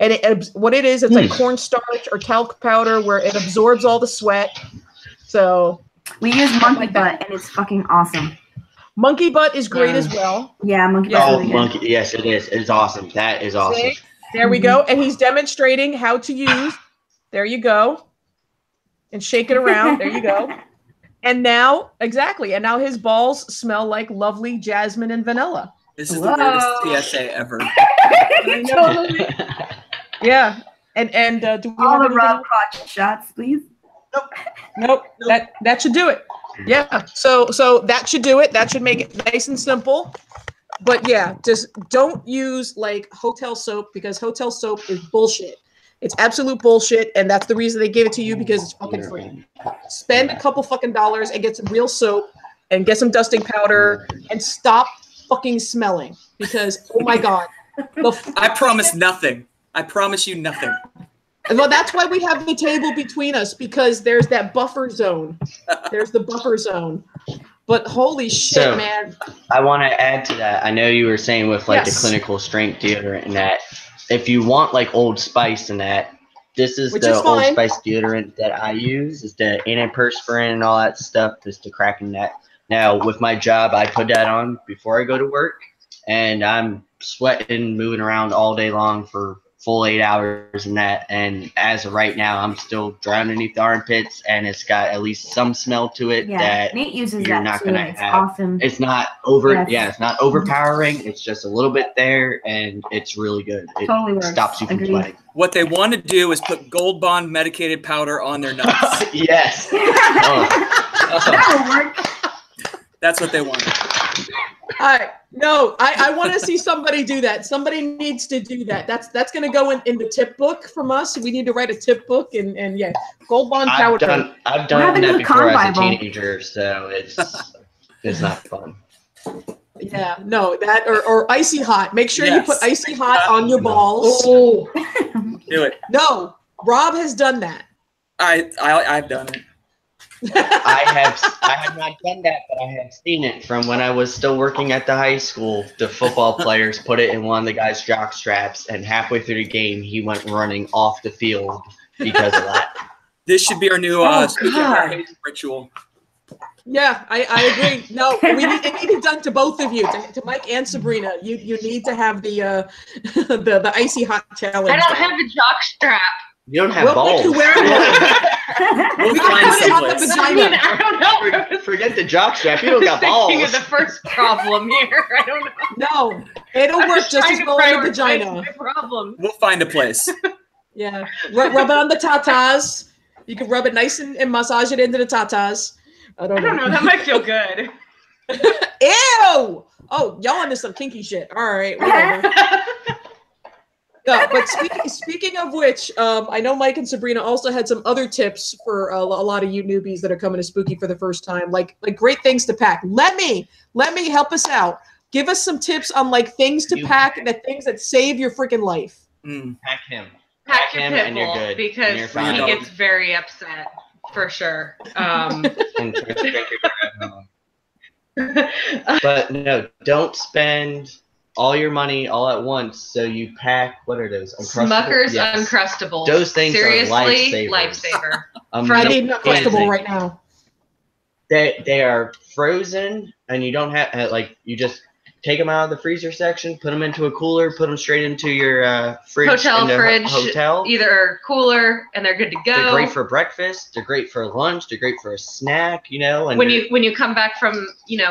And what it is, it's like cornstarch or talc powder where it absorbs all the sweat. So we use monkey butt, and it's fucking awesome. Monkey butt is great as well. Yeah, monkey butt. Oh, monkey! Yes, it is. It's awesome. That is awesome. See? There we go. And he's demonstrating how to use. There you go. And shake it around. There you go. And now, exactly. And now his balls smell like lovely jasmine and vanilla. This is the weirdest PSA ever. I know. Yeah. And do we all have the rub crotch shots, please? Nope. That should do it. Yeah. So that should do it. That should make it nice and simple. But yeah, just don't use hotel soap because hotel soap is bullshit. It's absolute bullshit, and that's the reason they gave it to you because it's fucking free. Spend a couple fucking dollars and get some real soap and get some dusting powder and stop fucking smelling because, oh my God. I promise nothing. I promise you nothing. Well, that's why we have the table between us because there's that buffer zone. There's the buffer zone. But holy shit, man. I want to add to that. I know you were saying with the clinical strength deodorant and that. If you want Old Spice and that, this is the Old Spice deodorant that I use. Is the antiperspirant and all that stuff, just to crack in that. Now, with my job, I put that on before I go to work, and I'm sweating, moving around all day long for full 8 hours in that. And as of right now, I'm still drowning beneath the armpits, and it's got at least some smell to it that Nate uses you're that not too, gonna and it's have. awesome. It's not over. Yes. Yeah, it's not overpowering. It's just a little bit there, and it's really good. It totally works. stops you from Agreed. sweating. What they want to do is put Gold Bond medicated powder on their nuts. Yes. That'll work. That's what they want. No, I want to see somebody do that. Somebody needs to do that. That's going to go in the tip book from us. We need to write a tip book, and yeah, Gold Bond powder. I've done that before as a teenager, so it's not fun. Yeah, no, that or icy hot. Make sure you put icy hot on your balls. Oh, do it. No, Rob has done that. I've done it. I have not done that, but I have seen it from when I was still working at the high school. The football players put it in one of the guys' jock straps, and halfway through the game, he went running off the field because of that. This should be our new ritual. Yeah, I agree. No, it needs done to both of you, to Mike and Sabrina. You need to have the icy hot challenge. I don't have a jock strap. You don't have balls. We'll find someplace. I mean, I don't know. Forget the jock strap. You don't got balls. Thinking of the first problem here. I don't know. No, it'll work just as well in the vagina. Problem. We'll find a place. Yeah, rub it on the tatas. You can rub it nice and massage it into the tatas. I don't know. That might feel good. Ew! Oh, y'all into some kinky shit. All right, whatever. No, but speaking of which, I know Mike and Sabrina also had some other tips for a lot of you newbies that are coming to Spooky for the first time, like great things to pack. Let me help us out. Give us some tips on like things to pack, things that save your freaking life. Pack him. Pack your him, pit and you're bull good. because he gets very upset for sure. But no, don't spend all your money all at once. So you pack, what are those? Smucker's Uncrustables. Those things seriously, are lifesaver. I need an Uncrustable right now. They are frozen, and you don't have you just take them out of the freezer section, put them into a cooler, put them straight into your fridge. Hotel. Either cooler, and they're good to go. They're great for breakfast. They're great for lunch. They're great for a snack. And when you come back from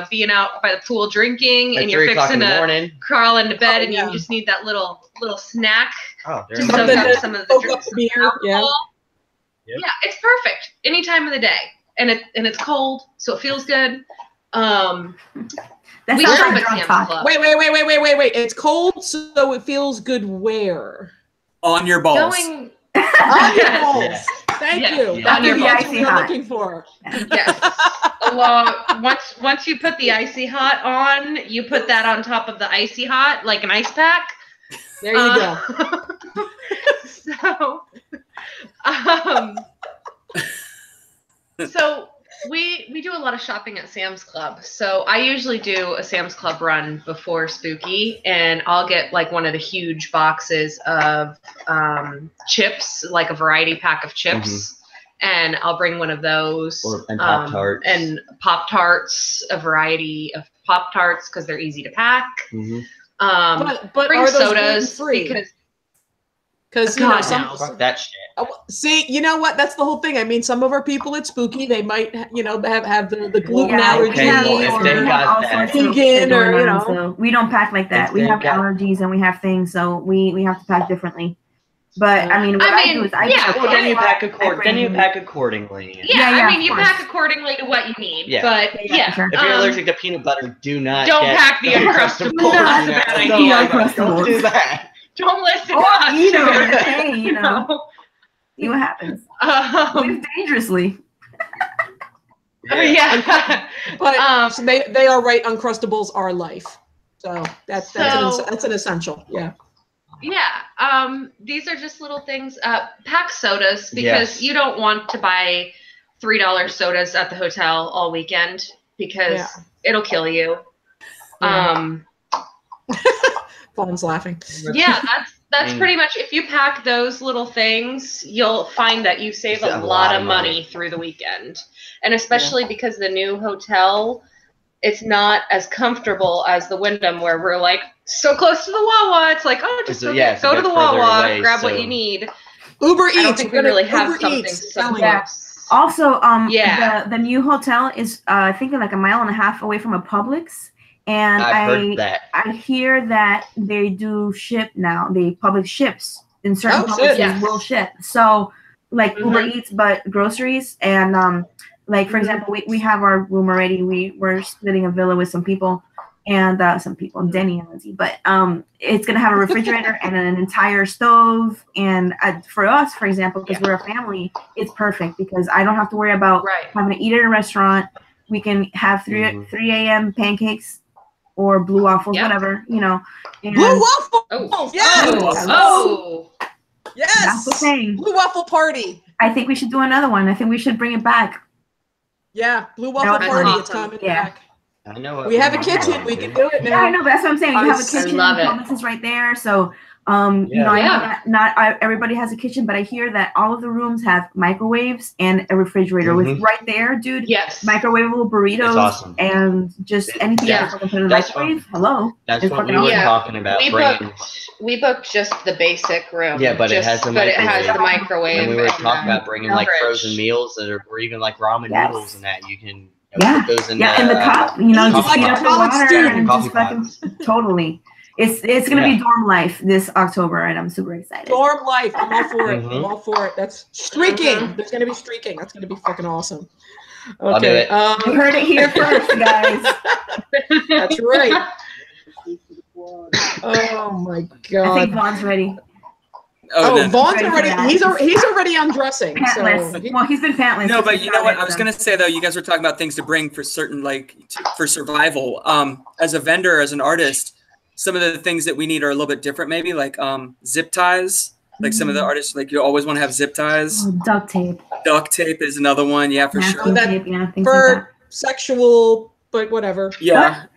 being out by the pool drinking, and you're fixing to crawl into bed, and you just need that little snack to soak up some of the beer. Yeah, it's perfect any time of the day, and it's cold, so it feels good. We shop at Sam's Club. Wait. It's cold, so it feels good where? On your balls. On your balls. Yes. Thank you. Yeah. That's what we're looking for. Yes. Once you put the icy hot on, you put that on top of the icy hot, like an ice pack. There you go. So we do a lot of shopping at Sam's Club. So I usually do a Sam's Club run before Spooky, and I'll get like one of the huge boxes of chips, like a variety pack of chips. And I'll bring one of those. And Pop-Tarts. And Pop-Tarts, a variety of Pop-Tarts because they're easy to pack. But bring are those sodas gluten-free? Because fuck that shit. See, you know what? That's the whole thing. I mean, some of our people at Spooky, they might, have the gluten allergy, if they got that, vegan, or So we don't pack like that. We have allergies and we have things, so we have to pack differently. But I mean, what I do is then you pack accordingly. I mean, you pack accordingly to what you need. Yeah. But if you're allergic to peanut butter, don't pack the Uncrustables. That's a bad idea. Don't do that. Don't listen to us. Hey, see what happens. Live dangerously. But so they are right. Uncrustables are life. So that's an essential. Yeah. Yeah. These are just little things. Pack sodas because you don't want to buy $3 sodas at the hotel all weekend because it'll kill you. Yeah. Fawn's laughing. Yeah, that's pretty much. If you pack those little things, you'll find that you save a lot of money through the weekend, and especially because the new hotel it's not as comfortable as the Wyndham, where we're like so close to the Wawa. It's like, oh, just go to the Wawa, away, grab what you need. Uber Eats. I don't think we really have Uber something Eats. so Yeah. close. Also, the new hotel is I think like a mile and a half away from a Publix, and I've heard that. I hear that they do ship now. The Publix ships in certain Publixes will ship. So like Uber Eats, but groceries and like for example, we have our room already. We're splitting a villa with some people. And Denny and Lindsay, but it's gonna have a refrigerator and an entire stove. And for us, for example, because we're a family, it's perfect because I don't have to worry about having to eat at a restaurant. We can have 3 a.m. pancakes or blue waffles, whatever, you know. And blue waffles, yes. Yes, that's the thing. Blue waffle party. I think we should do another one. I think we should bring it back. Yeah, blue waffle party. It's coming back. I know. We have a kitchen. We can do it now. Yeah, I know. But that's what I'm saying. You have a kitchen. Publix is right there. So, you know, I know that not everybody has a kitchen, but I hear that all of the rooms have microwaves and a refrigerator with right there, dude. Yes. Microwavable burritos and just anything else I can put in the microwave. Hello. That's what we were talking about. We booked just the basic room. Yeah, but it has the microwave. But it has the microwave. And we were talking about bringing like frozen meals or even like ramen noodles and that you can. Put those in in the cup, you know, just heat up the water and just fucking totally. It's gonna be dorm life this October, and I'm super excited. Dorm life, I'm all for it. I'm all for it. That's streaking. There's gonna be streaking. That's gonna be fucking awesome. Okay, you heard it here first, guys. That's right. Oh my god. I think Vaughn's ready. Vaughn's already. He's already undressing. Pantless. Well, he's been pantless. No, but you know what? I was gonna say though, you guys were talking about things to bring for certain, like for survival. As a vendor, as an artist, some of the things that we need are a little bit different. Maybe like zip ties. Like some of the artists, like you always want to have zip ties. Duct tape. Duct tape is another one. Yeah, for sure. For sexual, but whatever. Yeah.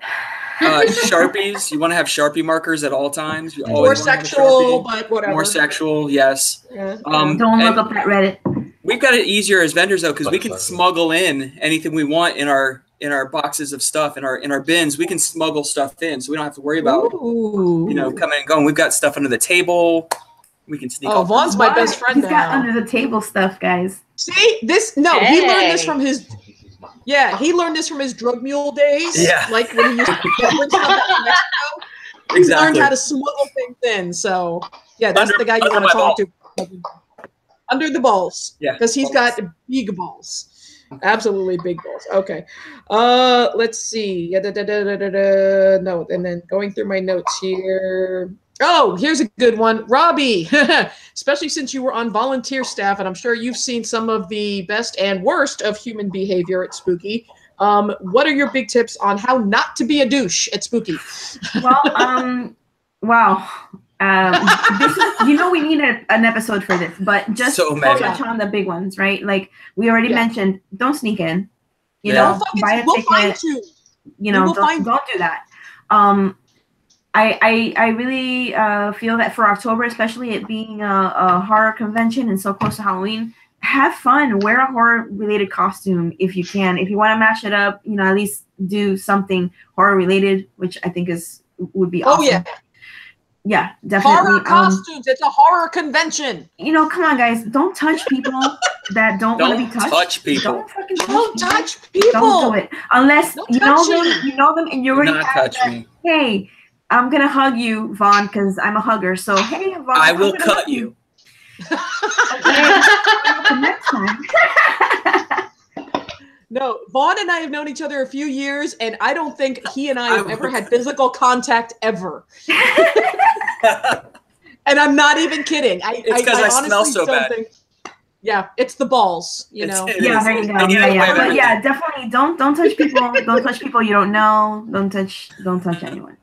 Sharpies. You want to have Sharpie markers at all times. You more sexual, but whatever. More sexual, yes. Yeah. Don't look up at Reddit. We've got it easier as vendors though, because we can smuggle in anything we want in our boxes of stuff, in our bins. We can smuggle stuff in, so we don't have to worry about coming and going. We've got stuff under the table. We can sneak. Oh, Vaughn's my best friend. He's got under the table stuff, guys. See this? No, he learned this from his. Yeah, he learned this from his drug mule days. Yeah. Like when he used to bring stuff out of Mexico. He learned how to smuggle things in. So, yeah, that's the guy you want to talk to. Under the balls. Yeah. Because he's got big balls. Absolutely big balls. Okay. Let's see. No, and then going through my notes here. Oh, here's a good one. Robby, especially since you were on volunteer staff, and I'm sure you've seen some of the best and worst of human behavior at Spooky. What are your big tips on how not to be a douche at Spooky? Well, wow. This is, we need an episode for this, but just touch on the big ones, right? Like we already mentioned, don't sneak in. Buy a ticket. Don't do that. I really feel that for October, especially it being a horror convention and so close to Halloween, have fun. Wear a horror-related costume if you can. If you want to mash it up, at least do something horror-related, which I think would be awesome. Oh, yeah. Yeah, definitely. Horror costumes. It's a horror convention. Come on, guys. Don't touch people that don't want to be touched. Touch people. Don't fucking touch people. Don't do it. Unless you know them and you already touch me. Hey, I'm going to hug you, Vaughn, because I'm a hugger. So, hey, Vaughn. I will cut you. Next time. No, Vaughn and I have known each other a few years, and I don't think he and I have ever had physical contact ever. And I'm not even kidding. It's because I smell so bad. Yeah, it's the balls, Yeah, there you go. But yeah, definitely don't touch people. Don't touch people you don't know. Don't touch anyone.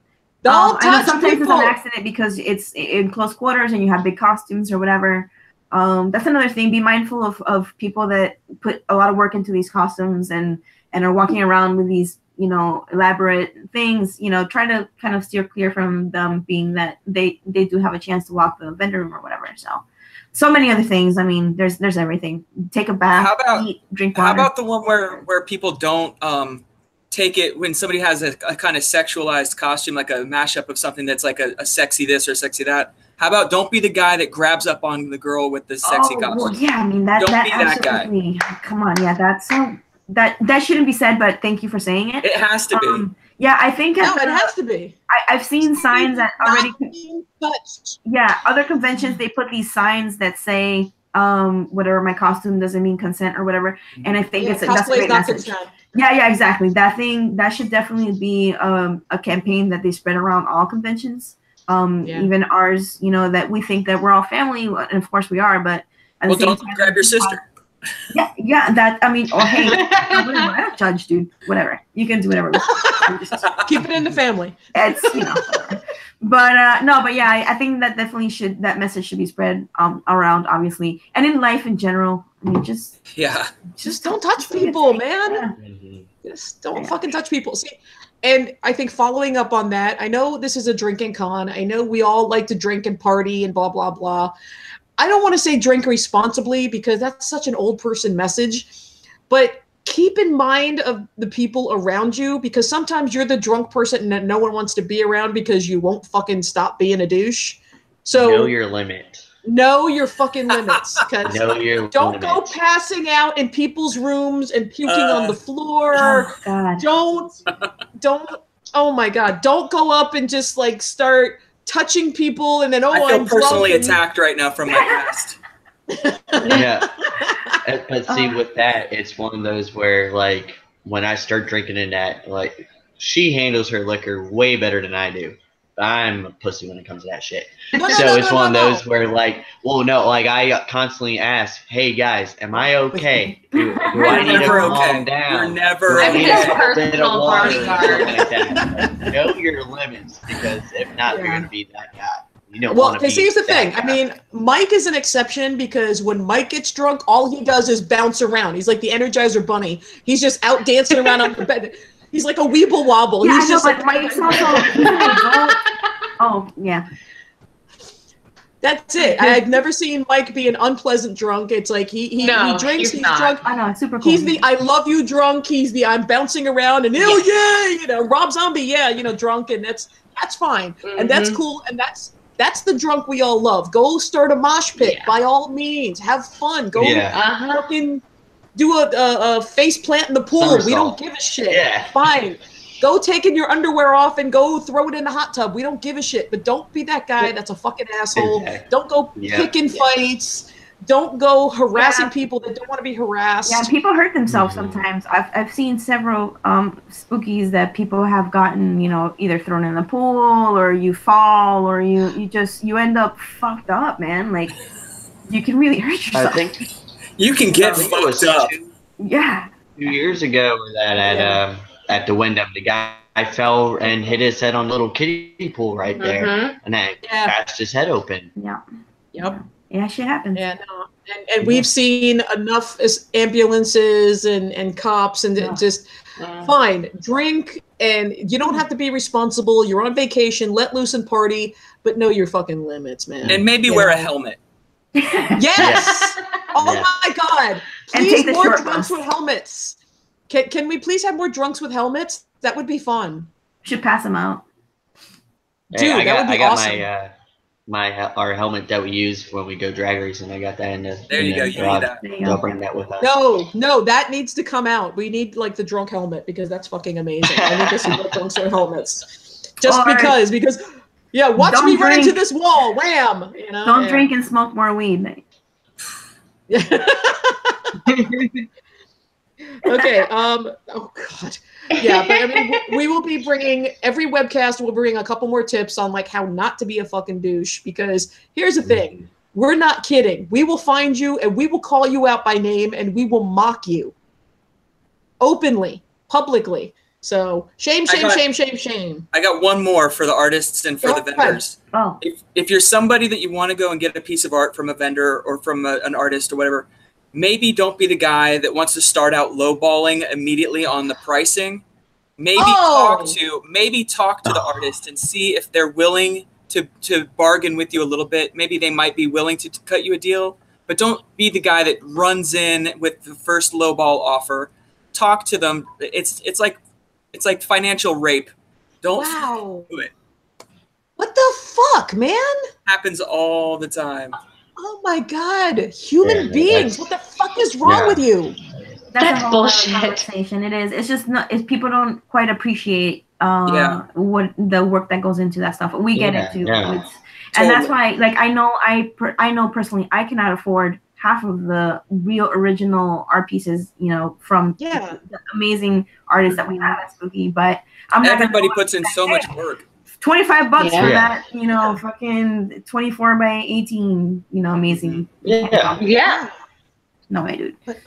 Don't touch I know sometimes people. It's an accident because it's in close quarters and you have big costumes or whatever. That's another thing. Be mindful of people that put a lot of work into these costumes and are walking around with these, elaborate things. Try to kind of steer clear from them being that they do have a chance to walk the vendor room or whatever. So many other things. I mean, there's everything. Take a bath, eat, drink water. How about the one where people don't take it when somebody has a kind of sexualized costume, like a mashup of something that's like a sexy this or sexy that. How about don't be the guy that grabs up on the girl with the sexy costume? Well, yeah, I mean that absolutely. That guy. Come on, yeah, that's so that shouldn't be said, but thank you for saying it. It has to be. Yeah, I think it has to be. I've seen signs that already. Yeah, other conventions they put these signs that say whatever my costume doesn't mean consent or whatever, and I think that's a great message. Consent. Yeah, exactly. That should definitely be a campaign that they spread around all conventions. Even ours, you know, that we think that we're all family, and of course we are, but well, don't grab your sister. Yeah, that, I mean, oh, hey, I don't judge, dude, whatever, you can do whatever. Keep it in the family. It's, you know, whatever. But no, but yeah, I think that definitely that message should be spread around, obviously, and in life in general. I mean, just don't touch people, man. Just don't fucking touch people. See, and I think following up on that, I know this is a drinking con. I know we all like to drink and party and blah, blah, blah. I don't want to say drink responsibly because that's such an old person message, but keep in mind of the people around you, because sometimes you're the drunk person that no one wants to be around because you won't fucking stop being a douche. So know your limit. Know your fucking limits. Don't go passing out in people's rooms and puking on the floor. Oh, God. Don't. Oh my God! Don't go up and just like start touching people and then I feel personally attacked right now from my past. Yeah, but see, with that, it's one of those where like when I start drinking in that, like she handles her liquor way better than I do. I'm a pussy when it comes to that shit. It's one of those where like, well, no, like I constantly ask, hey guys, am I okay? Do I need to calm down? You're never okay. Personal bodyguard. Like, know your limits, because if not, you're going to be that guy. You don't well, because here's the thing. I mean, Mike is an exception because when Mike gets drunk, all he does is bounce around. He's like the Energizer Bunny. He's just out dancing around on the bed. He's like a weeble wobble. Yeah, he's just like Mike's also. Oh yeah. That's it. I've never seen Mike be an unpleasant drunk. It's like he drinks, he's drunk. I know, it's super cool. He's the I love you drunk. He's the I'm bouncing around and you know, Rob Zombie, drunk, and that's fine. And that's cool, and that's the drunk we all love. Go start a mosh pit by all means. Have fun. Go fucking do a face plant in the pool. Somersault. We don't give a shit. Yeah. Fine. Go taking your underwear off and go throw it in the hot tub. We don't give a shit. But don't be that guy that's a fucking asshole. Don't go picking fights. Don't go harassing people that don't want to be harassed. Yeah, people hurt themselves sometimes. I've seen several spookies that people have gotten, either thrown in the pool or you fall or you end up fucked up, man. Like you can really hurt yourself. I think you can get fucked up. Yeah. 2 years ago, that at the Wyndham, the guy fell and hit his head on a little kiddie pool right there, and that patched his head open. Yeah. Yep. Yeah, shit happens. Yeah, no. And we've seen enough ambulances and cops and just fine. Drink, and you don't have to be responsible. You're on vacation, let loose and party, but know your fucking limits, man. And maybe wear a helmet. Yes. Oh my God. Please more drunks with helmets. Can we please have more drunks with helmets? That would be fun. Should pass them out. Dude, that would be awesome. Our helmet that we use when we go drag racing. I got that in the. There you go. You need that. I'll bring that with us. No, that needs to come out. We need like the drunk helmet because that's fucking amazing. I need to see more drunks with helmets. Just because watch me run into this wall. Wham! Don't drink and smoke more weed, mate. Okay. Oh God. Yeah, but I mean, we will be bringing every webcast. We'll bring a couple more tips on like how not to be a fucking douche. Because here's the thing: we're not kidding. We will find you and we will call you out by name and we will mock you openly, publicly. So shame. I got one more for the artists and for the vendors. Oh. If you're somebody that you want to go and get a piece of art from a vendor or from an artist or whatever, maybe don't be the guy that wants to start out lowballing immediately on the pricing. Maybe talk to the artist and see if they're willing to bargain with you a little bit. Maybe they might be willing to cut you a deal, but don't be the guy that runs in with the first lowball offer. Talk to them. It's like It's like financial rape. Don't do it. What the fuck, man? Happens all the time. Oh my God, human beings! What the fuck is wrong with you? That's a whole bullshit. Conversation. It is. It's just not. It's people don't quite appreciate what the work that goes into that stuff. We get it too. Yeah. And that's why, like, I know personally, I cannot afford half of the real original art pieces, you know, from the amazing artists that we have at Spooky. But everybody puts in so much work. $25 for that, you know, fucking 24 by 18, you know, amazing. Yeah. No way, dude. But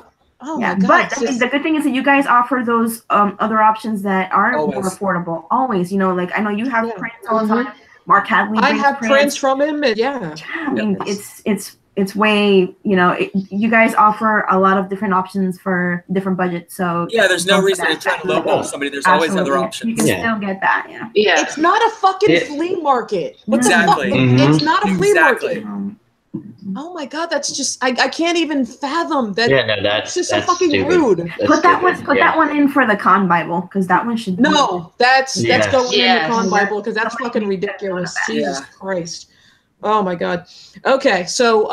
the good thing is that you guys offer those other options that are more affordable. Always, you know, like I know you have prints all the time. Mark Hadley. I have prints from him, and I mean, it's way, you know, you guys offer a lot of different options for different budgets. So there's no reason to try to lowball somebody. There's always other options. You can still get that. Yeah. It's not a fucking flea market. What exactly. the fuck? It's not a flea market. Oh my God, that's just I can't even fathom that. Yeah, no, that's just so fucking stupid. rude. Put that one in for the con Bible, because that one should. That's going in the con Bible, because that's fucking ridiculous. Jesus Christ. Oh my God. Okay, so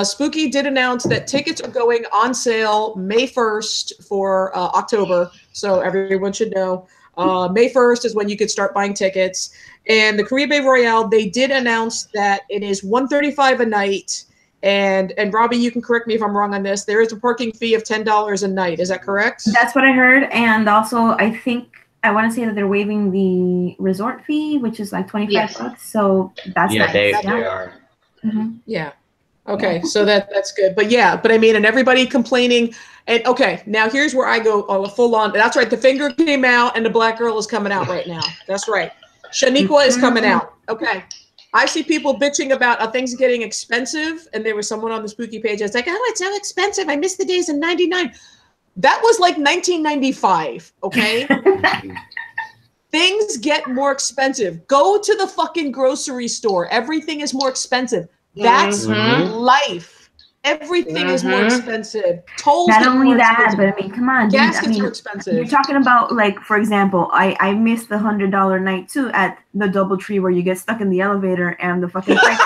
Spooky did announce that tickets are going on sale May 1st for October, so everyone should know. May 1st is when you could start buying tickets. And the Caribe Royale, they did announce that it is $135 a night. And Robby, you can correct me if I'm wrong on this. There is a parking fee of $10 a night. Is that correct? That's what I heard. And also, I want to say that they're waiving the resort fee, which is like $25. So that's nice. They are. Yeah. Okay, so that's good. But I mean, and everybody complaining. And okay, now here's where I go full on. That's right. The finger came out and the black girl is coming out right now. That's right. Shaniqua is coming out. Okay. I see people bitching about things getting expensive. And there was someone on the Spooky page that's like, oh, it's so expensive. I miss the days of 99. That was like 1995. Okay. Things get more expensive. Go to the fucking grocery store. Everything is more expensive. That's life. Everything is more expensive. Tolls Not only that, but I mean, come on. Gas gets more expensive. You're talking about, like, for example, I missed the $100 night too at the DoubleTree where you get stuck in the elevator and the fucking price.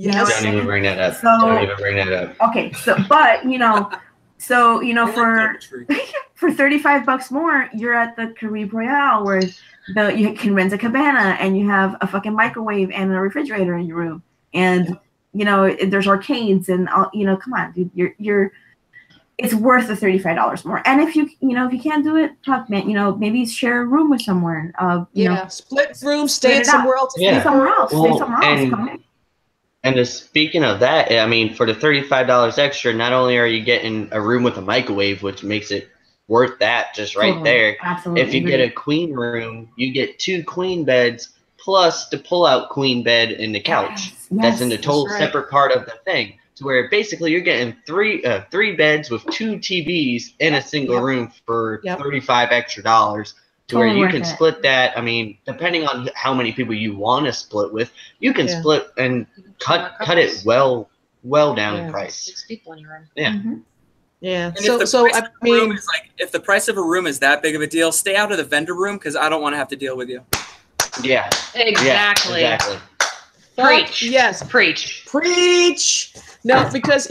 Don't even bring that up. Okay, for $35 more, you're at the Caribe Royale where you can rent a cabana and you have a fucking microwave and a refrigerator in your room, and there's arcades and come on, dude, it's worth the $35 more. And if you can't do it, fuck, man, maybe share a room with someone. Split room, stay somewhere else. Stay somewhere else. And speaking of that, I mean, for the $35 extra, not only are you getting a room with a microwave, which makes it worth that just right there. Absolutely. If you get a queen room, you get 2 queen beds plus the pull-out queen bed and the couch. That's in the total separate part of the thing. To where basically you're getting three beds with 2 TVs in a single room for $35 extra. To where you can split that. I mean, depending on how many people you want to split with, you can split and cut it well down in price. 6 people in your room. Yeah. Yeah. And if the price of a room is that big of a deal, stay out of the vendor room, because I don't want to have to deal with you. Yeah. Exactly. Yeah, exactly. Preach. Yes. Preach. No, because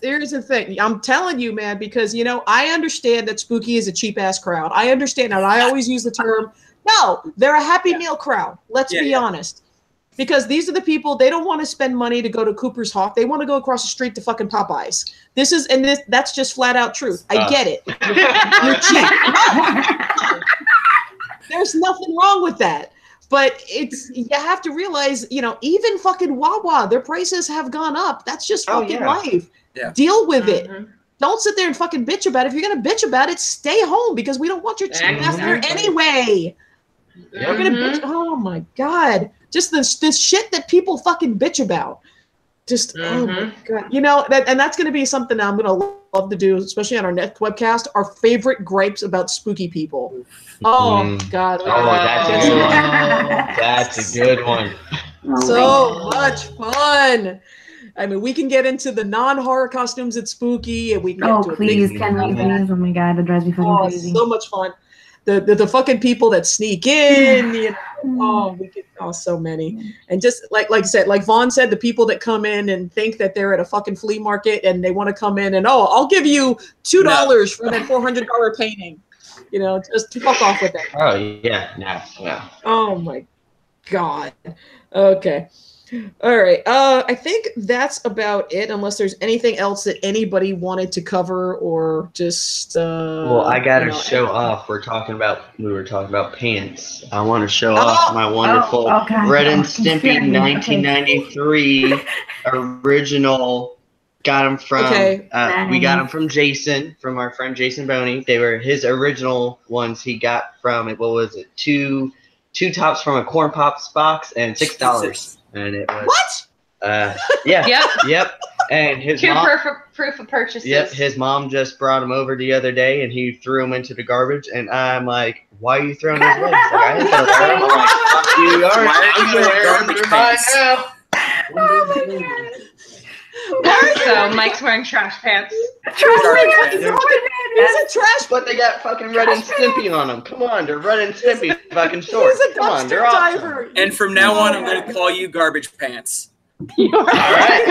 here's the thing. I'm telling you, man, because, I understand that Spooky is a cheap ass crowd. I understand that. I always use the term, no, they're a Happy Meal crowd. Let's be honest. Because these are the people, they don't want to spend money to go to Cooper's Hawk. They want to go across the street to fucking Popeyes. That's just flat out truth. I get it. You're cheap. There's nothing wrong with that. But you have to realize, even fucking Wawa, their prices have gone up. That's just fucking life. Yeah. Deal with it. Don't sit there and fucking bitch about it. If you're going to bitch about it, stay home, because we don't want your cheap ass there anyway. We're going to bitch. Oh my God. Just this shit that people fucking bitch about. Just, oh my God. And that's going to be something I'm going to love to do, especially on our next webcast, our favorite gripes about spooky people. Oh, God. Oh, that's a good one. That's a good one. So much fun. I mean, we can get into the non-horror costumes at Spooky, and we can get into please, can we please? Oh my God, that drives me fucking crazy. So much fun. the fucking people that sneak in, you know, so many. And just like I said, like Vaughn said, the people that come in and think that they're at a fucking flea market and they want to come in and, I'll give you $2 for that $400 painting. You know, just fuck off with that. Oh yeah, yeah. Oh my God. Okay. All right. I think that's about it, unless there's anything else that anybody wanted to cover or just. Well, I gotta show off. We were talking about pants. I want to show off my wonderful Red and Stimpy 1993 original. Got them from. We got them from Jason, from our friend Jason Boney. They were his original ones. He got from it. What was it? Two tops from a Corn Pops box and $6. And it was what? Yeah. Yep. And his mom, proof of purchases. Yep. His mom just brought him over the other day, and he threw them into the garbage. And I'm like, "Why are you throwing those away?" He's like, "I didn't throw them." I'm like, "Fuck you, all right, I'm gonna wear them. They're mine now." Oh my God. So Mike's wearing trash pants. He's a trash. But they got fucking Red and Stimpy on them. Come on, they're Red and Stimpy fucking shorts. He's a Come on, they're awesome. And from now on, I'm going to call you Garbage Pants. All right.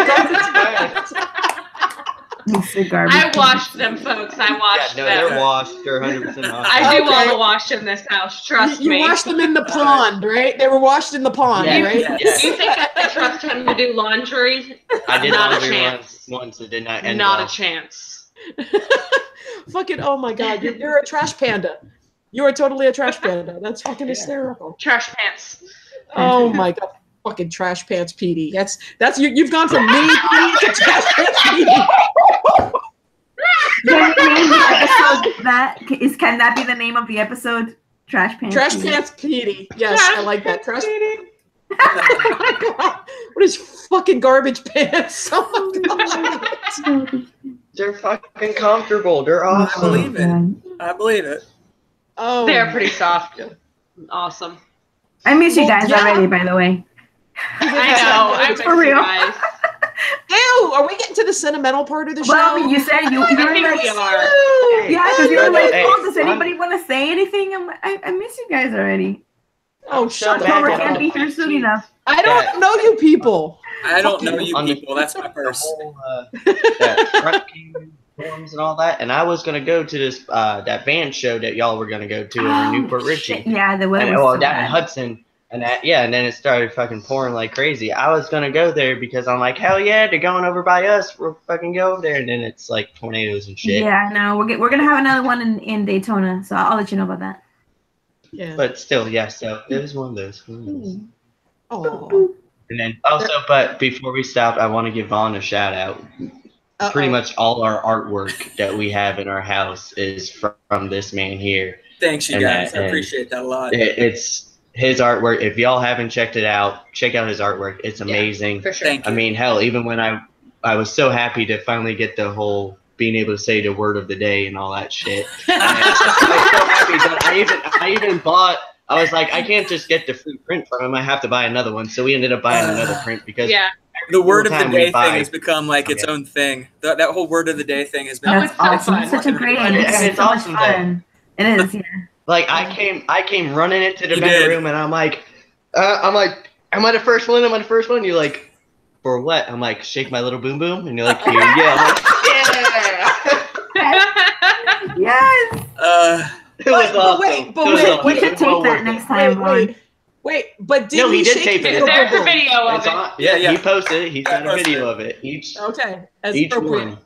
I washed them, folks. I washed them. They're washed. They're 100% washed. I do all the wash in this house. Trust me. You washed them in the pond, right? They were washed in the pond, right? Yes. You think I trust him to do laundry? I did Not laundry a chance. once. It did not end Not well. a chance. Fucking, oh my God. You're a trash panda. You are totally a trash panda. That's fucking hysterical. Trash pants. Oh my God. Fucking trash pants Petey. That's you've gone from mini Petey to trash pants Petey. Can you name the episode can that be the name of the episode? Trash Pants. Trash Pants Petey. Yes, I like that. Trash Petey. Oh my God. What is fucking garbage pants? Oh my God. They're fucking comfortable. They're awesome. I believe it. I believe it. Oh, they're pretty soft. Awesome. I miss you guys already, by the way. I know. I miss For real. you guys. Ew, are we getting to the sentimental part of the show? Well, you said you were like, yeah, because you were like, does anybody want to say anything? I'm like, I miss you guys already. Oh, shut up. Homer can't be here soon enough. I don't know you people. I don't know you people. That's my purse. Front forums and all that. And I was gonna go to this that band show that y'all were gonna go to in Newport Richie. Yeah, the weather. Well, down in Hudson. And that, and then it started fucking pouring like crazy. I was gonna go there because I'm like, hell yeah, they're going over by us. We'll fucking go over there. And then it's like tornadoes and shit. Yeah, no, we're gonna have another one in Daytona, so I'll let you know about that. Yeah. But still, yeah. So it was one of those. Oh. And then also, but before we stop, I want to give Vaughn a shout out. Pretty much all our artwork that we have in our house is from this man here. Thanks, you guys. I appreciate that a lot. It's his artwork. If y'all haven't checked it out, check out his artwork. It's amazing. Yeah, for sure. I mean, hell, even when I was so happy to finally get the whole being able to say the word of the day and all that shit. I was so happy that I even bought. I was like, I can't just get the free print from him. I have to buy another one. So we ended up buying another print because the word of the day thing has become like its own thing. That whole word of the day thing has been. That's awesome. It's such a great idea. It's so much fun. It is. Yeah. Like I came running into the bedroom and I'm like, am I the first one? Am I the first one? You're like, for what? I'm like, shake my little boom boom, and you're like, here, yeah. I'm like, yeah. Yes. It was awesome. But we should tape that next time. Wait, but did he did tape it? There's a video of it. Yeah, he posted it. He's got a video of it. Each one.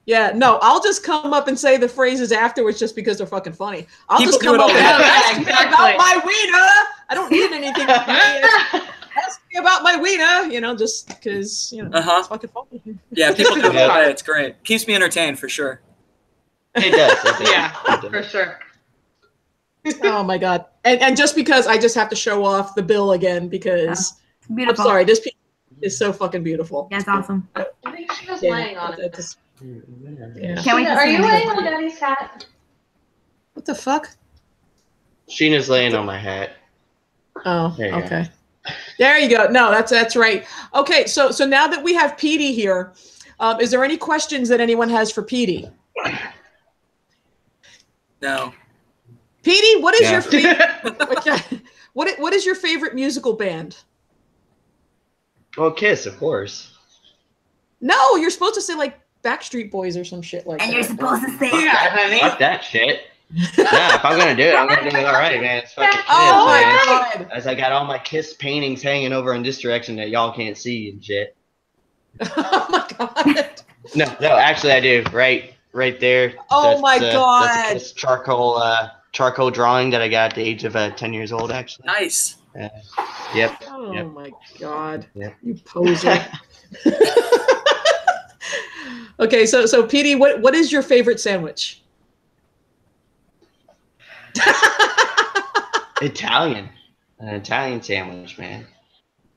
Yeah, no, I'll just come up and say the phrases afterwards just because they're fucking funny. I'll People just come up and ask me exactly. about my wiener. I don't need anything. Ask me about my wiener, just because, it's fucking funny. Yeah, people do that. It's great. Keeps me entertained for sure. It does. Yeah, for sure. Oh my God. And just because I just have to show off the bill again because I'm sorry, this piece is so fucking beautiful. Yeah, it's awesome. I think she was laying on it. Can't wait to Are see you it. laying on Daddy's hat? What the fuck? Sheena's laying on my hat. Oh, okay. There you go. No, that's right. Okay, so now that we have Petey here, is there any questions that anyone has for Petey? No. Petey, what is your favorite? What is your favorite musical band? Well, Kiss, of course. No, you're supposed to say like Backstreet Boys or some shit like that. And you're supposed to say Fuck that shit. Nah, if I'm gonna do it, I'm gonna do it all right, man. It's fucking Kiss, Oh my man. god! As I got all my Kiss paintings hanging over in this direction that y'all can't see and shit. Oh my god! No, actually I do. Right there. Oh my god! That's a Kiss charcoal drawing that I got at the age of 10 years old, actually. Nice. Yep. Oh my god! Yep. You poser. Okay, so Petey, what is your favorite sandwich? Italian. An Italian sandwich, man.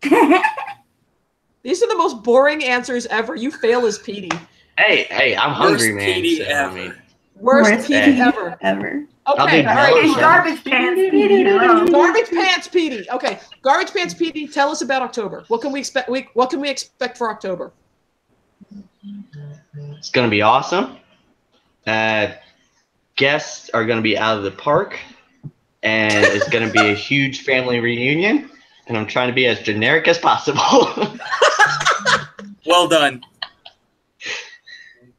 These are the most boring answers ever. You fail as Petey. Hey, I'm hungry, Worst man. PD So, ever. I mean, Worst Petey ever. Okay, all right. It's garbage pants, Petey. Garbage pants, Petey. Okay, garbage pants, Petey. Tell us about October. What can we expect? What can we expect for October? it's gonna be awesome. Guests are gonna be out of the park, and it's gonna be a huge family reunion. And I'm trying to be as generic as possible. Well done.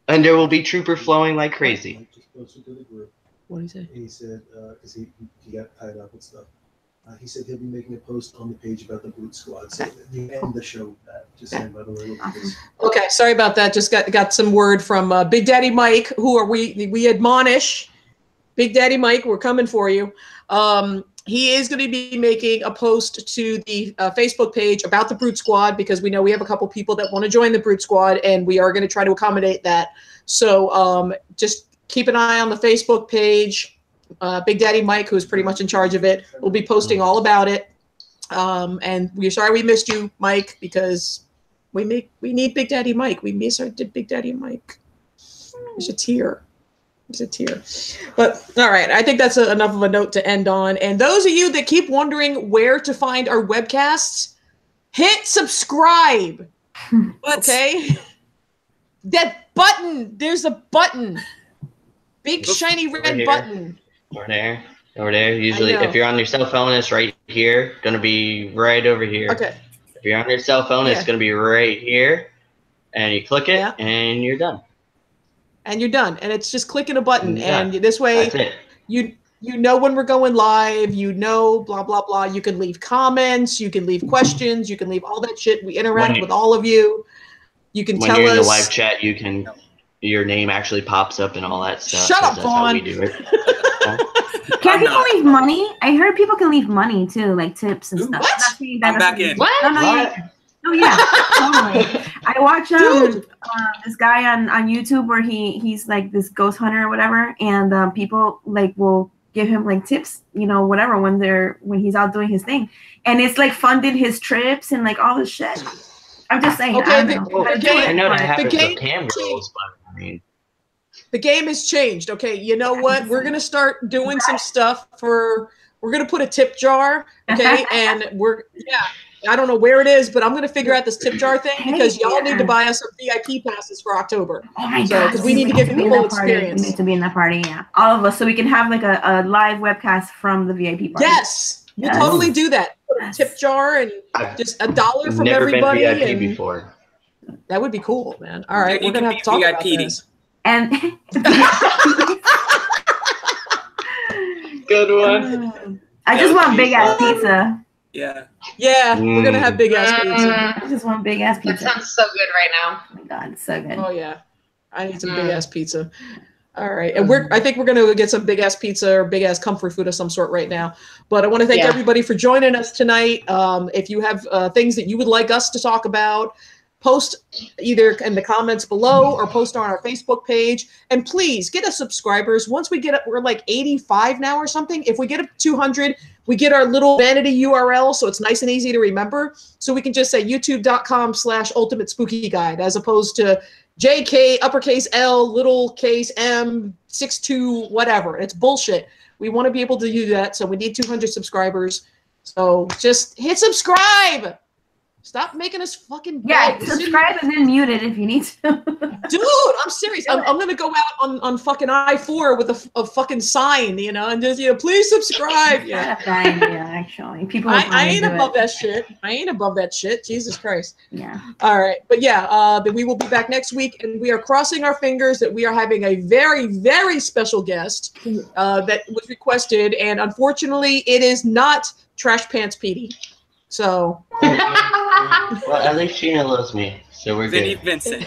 And there will be trooper flowing like crazy. What did he say? He said, because he got tied up and stuff. He said he'll be making a post on the page about the Boot Squad. So you end the show with that. Just saying, by the way. Okay, sorry about that. Just got some word from Big Daddy Mike, who are we admonish. Big Daddy Mike, we're coming for you. He is going to be making a post to the Facebook page about the Brute Squad because we know we have a couple people that want to join the Brute Squad, and we are going to try to accommodate that. So just keep an eye on the Facebook page. Big Daddy Mike, who's pretty much in charge of it, will be posting all about it. And we're sorry we missed you, Mike, because we need Big Daddy Mike. We miss our Big Daddy Mike. There's a tear. But all right, I think that's enough of a note to end on. And those of you that keep wondering where to find our webcasts, hit subscribe. What? Okay? That button. There's a button. Big shiny red button. Over there. Usually, if you're on your cell phone, it's right here. Gonna be right over here. Okay. If you're on your cell phone, it's gonna be right here. And you click it, and you're done. And you're done. And it's just clicking a button. And this way, that's it. you know when we're going live. You know, blah, blah, blah. You can leave comments. You can leave questions. You can leave all that shit. We interact with all of you. You can tell us. When you're in the live chat, you can, your name actually pops up and all that stuff. Shut up, that's how Vaughn. we do it. Can people leave money? I heard people can leave money too, like tips and stuff. What? I'm back in. What? Oh yeah, totally. I watch this guy on YouTube where he's like this ghost hunter or whatever, and people like will give him like tips, you know, whatever when he's out doing his thing, and it's like funded his trips and like all this shit. I'm just saying. Okay, I don't know. I know that happens game with cam girls, but I mean, the game has changed. Okay, you know what? We're gonna start doing some stuff we're gonna put a tip jar. Okay, and I don't know where it is, but I'm gonna figure out this tip jar thing because y'all need to buy us some VIP passes for October. Oh my god! Because we need to get the full experience. We need to be in that party, yeah. All of us, so we can have like a live webcast from the VIP party. Yes, we'll totally do that. Put a tip jar and just $1 from everybody. Never been VIP before. That would be cool, man. All right, You we're gonna have to talk about this. And Good one. I just want big ass pizza. Yeah. Yeah, we're gonna have big ass pizza. I just want big ass That pizza. sounds so good right now. Oh my god, it's so good. Oh yeah, I need some big ass pizza. All right, and I think we're gonna get some big ass pizza or big ass comfort food of some sort right now. But I want to thank everybody for joining us tonight. If you have things that you would like us to talk about, post either in the comments below or post on our Facebook page. And please get us subscribers. Once we get up, we're like 85 now or something. If we get up to 200, we get our little vanity URL, so it's nice and easy to remember. So we can just say youtube.com/ultimate spooky guide as opposed to JK uppercase L lowercase M 62 whatever. It's bullshit. We want to be able to do that, so we need 200 subscribers. So just hit subscribe. Stop making us fucking Yeah, beg. subscribe and then mute it if you need to. Dude, I'm serious. I'm gonna go out on fucking I-4 with a fucking sign, you know, and just, you know, please subscribe. Yeah. That's a bad idea, actually. People will I ain't do above it. that shit. I ain't above that shit. Jesus Christ. Yeah. All right. But yeah, then we will be back next week, and we are crossing our fingers that we are having a very, very special guest that was requested, and unfortunately, it is not Trash Pants Petey. So. Well, at least Sheena loves me, so we're Vinny good. Vincent.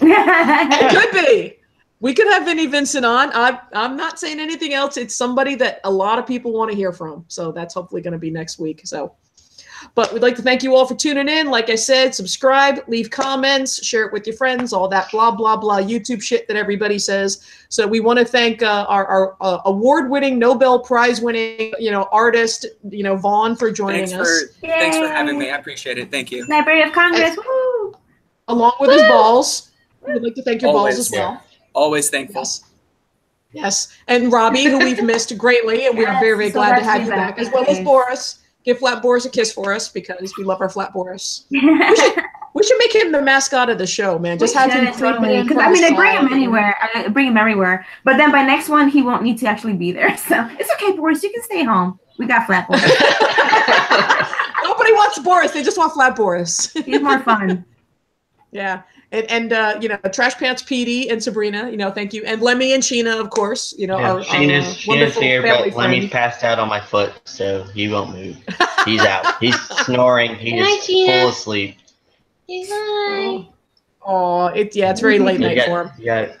It could be. We could have Vinny Vincent on. I'm not saying anything else. It's somebody that a lot of people want to hear from. So that's hopefully going to be next week. So, but we'd like to thank you all for tuning in. Like I said, subscribe, leave comments, share it with your friends, all that blah, blah, blah YouTube shit that everybody says. So we want to thank our award-winning, Nobel Prize-winning, you know, artist, you know, Vaughn for joining us. Thanks for having me. I appreciate it. Thank you. Library of Congress. Woo! Along with his balls. We would like to thank your Always, balls as well. Always thankful. Yes. Yes. And Robby, who we've missed greatly, and we are very, very glad to have you back, as well as Boris. Give Flat Boris a kiss for us because we love our Flat Boris. We should make him the mascot of the show, man. Just have him totally. Because I mean, I bring him anywhere. I bring him everywhere. But then by next one, he won't need to actually be there. So it's okay, Boris. You can stay home. We got Flat Boris. Nobody wants Boris. They just want Flat Boris. He's more fun. Yeah. And you know, Trash Pants Petey and Sabrina, you know, thank you. And Lemmy and Sheena, of course, you know, Yeah, Sheena's here, but friend. Lemmy's passed out on my foot, so he won't move. He's out. He's snoring. He is full asleep. Oh, it's very late night for him.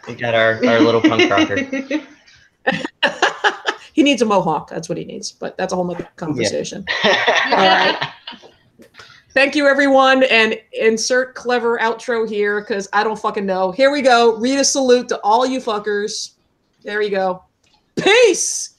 We got our little punk rocker. He needs a mohawk. That's what he needs, but that's a whole nother conversation. Yeah. All right. Thank you, everyone, and insert clever outro here because I don't fucking know. Here we go. Read a salute to all you fuckers. There you go. Peace!